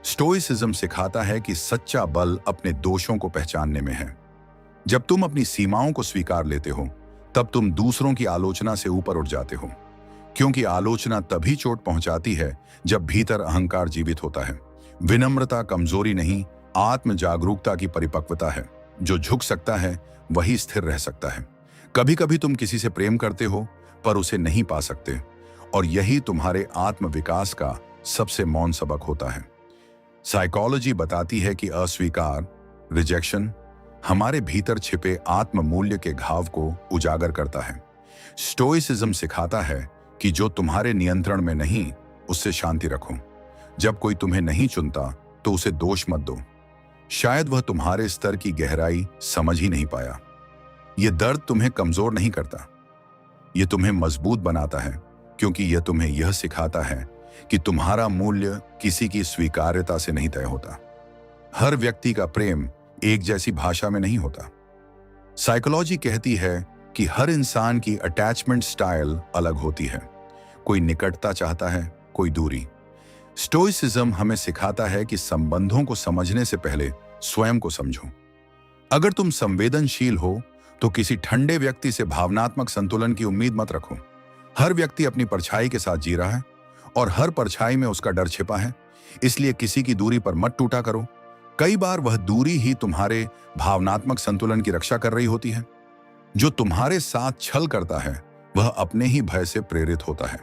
स्टोइसिज्म सिखाता है कि सच्चा बल अपने दोषों को पहचानने में है। जब तुम अपनी सीमाओं को स्वीकार लेते हो तब तुम दूसरों की आलोचना से ऊपर उठ जाते हो, क्योंकि आलोचना तभी चोट पहुंचाती है जब भीतर अहंकार जीवित होता है। विनम्रता कमजोरी नहीं, आत्म जागरूकता की परिपक्वता है। जो झुक सकता है वही स्थिर रह सकता है। कभी कभी तुम किसी से प्रेम करते हो पर उसे नहीं पा सकते, और यही तुम्हारे आत्म विकास का सबसे मौन सबक होता है। साइकोलॉजी बताती है कि अस्वीकार, रिजेक्शन, हमारे भीतर छिपे आत्म मूल्य के घाव को उजागर करता है। स्टोइसिज्म सिखाता है कि जो तुम्हारे नियंत्रण में नहीं उससे शांति रखो। जब कोई तुम्हें नहीं चुनता तो उसे दोष मत दो, शायद वह तुम्हारे स्तर की गहराई समझ ही नहीं पाया। यह दर्द तुम्हें कमजोर नहीं करता, यह तुम्हें मजबूत बनाता है, क्योंकि यह तुम्हें यह सिखाता है कि तुम्हारा मूल्य किसी की स्वीकार्यता से नहीं तय होता। हर व्यक्ति का प्रेम एक जैसी भाषा में नहीं होता। साइकोलॉजी कहती है कि हर इंसान की अटैचमेंट स्टाइल अलग होती है। कोई निकटता चाहता है, कोई दूरी। स्टोइसिज्म हमें सिखाता है कि संबंधों को समझने से पहले स्वयं को समझो। अगर तुम संवेदनशील हो तो किसी ठंडे व्यक्ति से भावनात्मक संतुलन की उम्मीद मत रखो। हर व्यक्ति अपनी परछाई के साथ जी रहा है और हर परछाई में उसका डर छिपा है, इसलिए किसी की दूरी पर मत टूटा करो। कई बार वह दूरी ही तुम्हारे भावनात्मक संतुलन की रक्षा कर रही होती है। जो तुम्हारे साथ छल करता है वह अपने ही भय से प्रेरित होता है।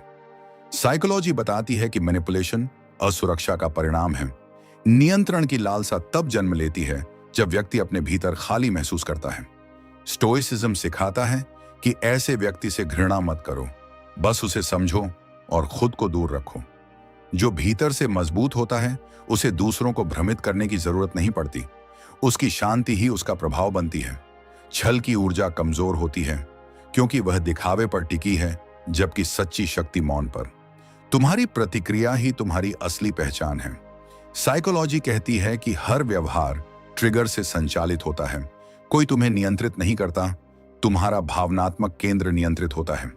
साइकोलॉजी बताती है कि मैनिपुलेशन असुरक्षा का परिणाम है। नियंत्रण की लालसा तब जन्म लेती है जब व्यक्ति अपने भीतर खाली महसूस करता है। स्टोइसिज्म सिखाता है कि ऐसे व्यक्ति से घृणा मत करो, बस उसे समझो और खुद को दूर रखो। जो भीतर से मजबूत होता है उसे दूसरों को भ्रमित करने की जरूरत नहीं पड़ती, उसकी शांति ही उसका प्रभाव बनती है। छल की ऊर्जा कमजोर होती है क्योंकि वह दिखावे पर टिकी है, जबकि सच्ची शक्ति मौन पर। तुम्हारी प्रतिक्रिया ही तुम्हारी असली पहचान है। साइकोलॉजी कहती है कि हर व्यवहार ट्रिगर से संचालित होता है। कोई तुम्हें नियंत्रित नहीं करता, तुम्हारा भावनात्मक केंद्र नियंत्रित होता है।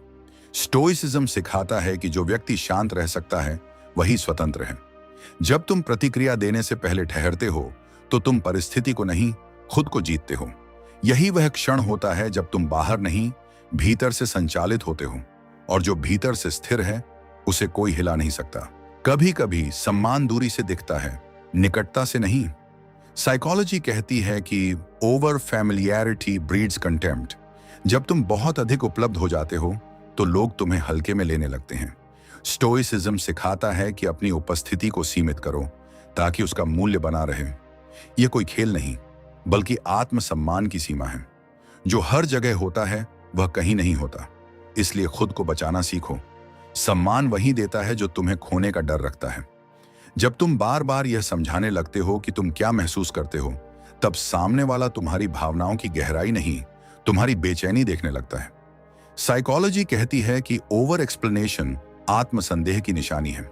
स्टोइसिज्म सिखाता है कि जो व्यक्ति शांत रह सकता है वही स्वतंत्र है। जब तुम प्रतिक्रिया देने से पहले ठहरते हो तो तुम परिस्थिति को नहीं, खुद को जीतते हो। यही वह क्षण होता है जब तुम बाहर नहीं, भीतर से संचालित होते हो, और जो भीतर से स्थिर है उसे कोई हिला नहीं सकता। कभी कभी सम्मान दूरी से दिखता है, निकटता से नहीं। साइकोलॉजी कहती है कि ओवर फैमिलियरिटी ब्रीड्स कंटेम्प्ट। जब तुम बहुत अधिक उपलब्ध हो जाते हो तो लोग तुम्हें हल्के में लेने लगते हैं। स्टोइसिज्म सिखाता है कि अपनी उपस्थिति को सीमित करो ताकि उसका मूल्य बना रहे। यह कोई खेल नहीं, बल्कि आत्मसम्मान की सीमा है। जो हर जगह होता है वह कहीं नहीं होता, इसलिए खुद को बचाना सीखो। सम्मान वही देता है जो तुम्हें खोने का डर रखता है। जब तुम बार बार यह समझाने लगते हो कि तुम क्या महसूस करते हो, तब सामने वाला तुम्हारी भावनाओं की गहराई नहीं, तुम्हारी बेचैनी देखने लगता है। साइकोलॉजी कहती है कि ओवर एक्सप्लेनेशन आत्मसंदेह की निशानी है।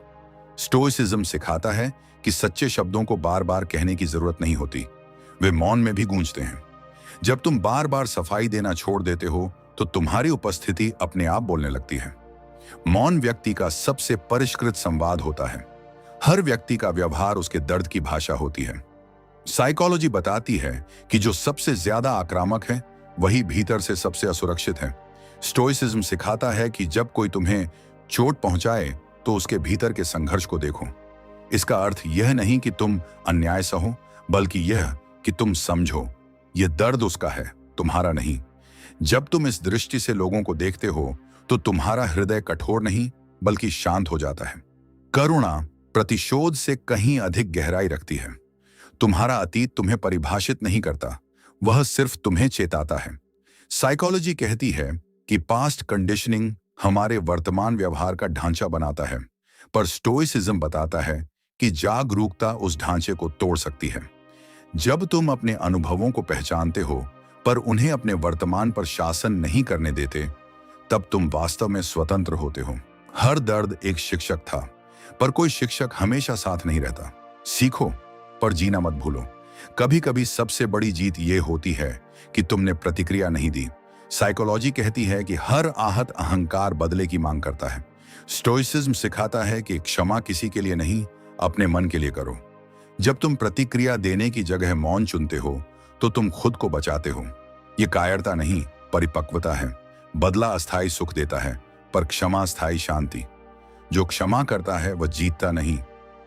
स्टोइसिज्म सिखाता है कि सच्चे शब्दों को बार बार कहने की जरूरत नहीं होती, वे मौन में भी गूंजते हैं। जब तुम बार बार सफाई देना छोड़ देते हो तो तुम्हारी उपस्थिति अपने आप बोलने लगती है। मौन व्यक्ति का सबसे परिष्कृत संवाद होता है। हर व्यक्ति का व्यवहार उसके दर्द की भाषा होती है। साइकोलॉजी बताती है कि जो सबसे ज्यादा आक्रामक है वही भीतर से सबसे असुरक्षित है। स्टोइसिज्म सिखाता है कि जब कोई तुम्हें चोट पहुंचाए तो उसके भीतर के संघर्ष को देखो। इसका अर्थ यह नहीं कि तुम अन्याय सहो, बल्कि यह कि तुम समझो यह दर्द उसका है, तुम्हारा नहीं। जब तुम इस दृष्टि से लोगों को देखते हो तो तुम्हारा हृदय कठोर नहीं बल्कि शांत हो जाता है। करुणा प्रतिशोध से कहीं अधिक गहराई रखती है। तुम्हारा अतीत तुम्हें परिभाषित नहीं करता, वह सिर्फ तुम्हें चेताता है। साइकोलॉजी कहती है कि पास्ट कंडीशनिंग हमारे वर्तमान व्यवहार का ढांचा बनाता है, पर स्टोइसिज्म बताता है कि जागरूकता उस ढांचे को तोड़ सकती है। जब तुम अपने अनुभवों को पहचानते हो पर उन्हें अपने वर्तमान पर शासन नहीं करने देते, तब तुम वास्तव में स्वतंत्र होते हो। हर दर्द एक शिक्षक था, पर कोई शिक्षक हमेशा साथ नहीं रहता। सीखो पर जीना मत भूलो। कभी कभी सबसे बड़ी जीत ये होती है कि तुमने प्रतिक्रिया नहीं दी। साइकोलॉजी कहती है कि हर आहत अहंकार बदले की मांग करता है। स्टोइसिज्म सिखाता है कि क्षमा किसी के लिए नहीं, अपने मन के लिए करो। जब तुम प्रतिक्रिया देने की जगह मौन चुनते हो तो तुम खुद को बचाते हो। ये कायरता नहीं, परिपक्वता है। बदला अस्थायी सुख देता है, पर क्षमा स्थायी शांति। जो क्षमा करता है वह जीतता नहीं,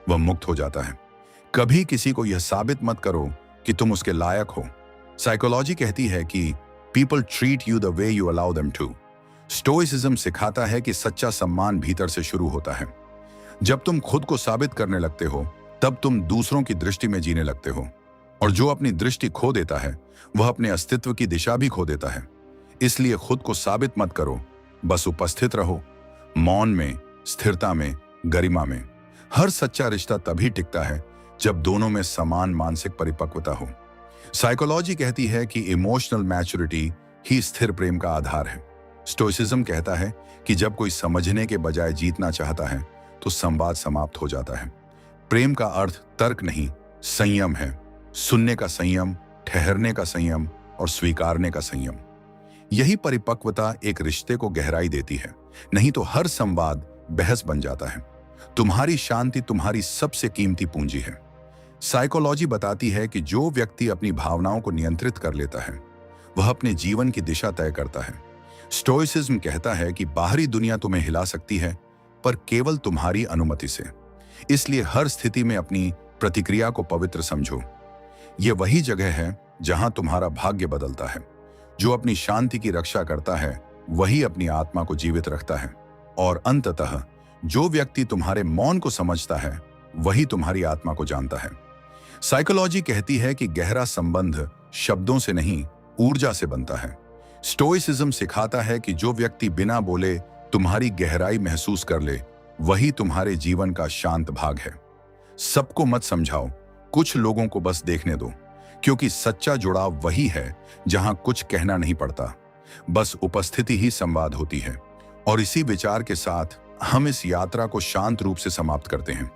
वह मुक्त हो जाता है। कभी किसी को यह साबित मत करो कि तुम उसके लायक हो। साइकोलॉजी कहती है कि people treat you the way you allow them to. Stoicism सिखाता है कि सच्चा सम्मान भीतर से शुरू होता है। जब तुम खुद को साबित करने लगते हो तब तुम दूसरों की दृष्टि में जीने लगते हो, और जो अपनी दृष्टि खो देता है वह अपने अस्तित्व की दिशा भी खो देता है। इसलिए खुद को साबित मत करो, बस उपस्थित रहो, मौन में, स्थिरता में, गरिमा में। हर सच्चा रिश्ता तभी टिकता है जब दोनों में समान मानसिक परिपक्वता हो। साइकोलॉजी कहती है कि इमोशनल मैच्योरिटी ही स्थिर प्रेम का आधार है। स्टोइसिज्म कहता है कि जब कोई समझने के बजाय जीतना चाहता है तो संवाद समाप्त हो जाता है। प्रेम का अर्थ तर्क नहीं, संयम है। सुनने का संयम, ठहरने का संयम और स्वीकारने का संयम। यही परिपक्वता एक रिश्ते को गहराई देती है, नहीं तो हर संवाद बहस बन जाता है। तुम्हारी शांति तुम्हारी सबसे कीमती पूंजी है। साइकोलॉजी बताती है कि जो व्यक्ति अपनी भावनाओं को नियंत्रित कर लेता है वह अपने जीवन की दिशा तय करता है। स्टोइसिज्म कहता है कि बाहरी दुनिया तुम्हें हिला सकती है, पर केवल तुम्हारी अनुमति से। इसलिए हर स्थिति में अपनी प्रतिक्रिया को पवित्र समझो। यह वही जगह है जहां तुम्हारा भाग्य बदलता है। जो अपनी शांति की रक्षा करता है वही अपनी आत्मा को जीवित रखता है, और अंततः जो व्यक्ति तुम्हारे मौन को समझता है वही तुम्हारी आत्मा को जानता है। साइकोलॉजी कहती है कि गहरा संबंध शब्दों से नहीं, ऊर्जा से बनता है। स्टोइसिज्म सिखाता है कि जो व्यक्ति बिना बोले तुम्हारी गहराई महसूस कर ले वही तुम्हारे जीवन का शांत भाग है। सबको मत समझाओ, कुछ लोगों को बस देखने दो, क्योंकि सच्चा जुड़ाव वही है जहां कुछ कहना नहीं पड़ता, बस उपस्थिति ही संवाद होती है। और इसी विचार के साथ हम इस यात्रा को शांत रूप से समाप्त करते हैं,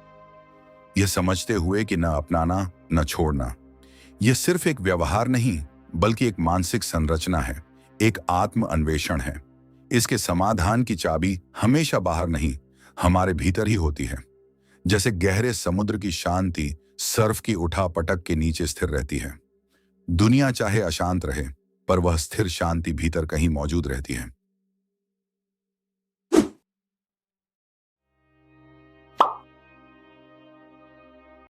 यह समझते हुए कि न अपनाना न छोड़ना यह सिर्फ एक व्यवहार नहीं बल्कि एक मानसिक संरचना है, एक आत्म अन्वेषण है। इसके समाधान की चाबी हमेशा बाहर नहीं, हमारे भीतर ही होती है। जैसे गहरे समुद्र की शांति सर्फ की उठापटक के नीचे स्थिर रहती है। दुनिया चाहे अशांत रहे, पर वह स्थिर शांति भीतर कहीं मौजूद रहती है।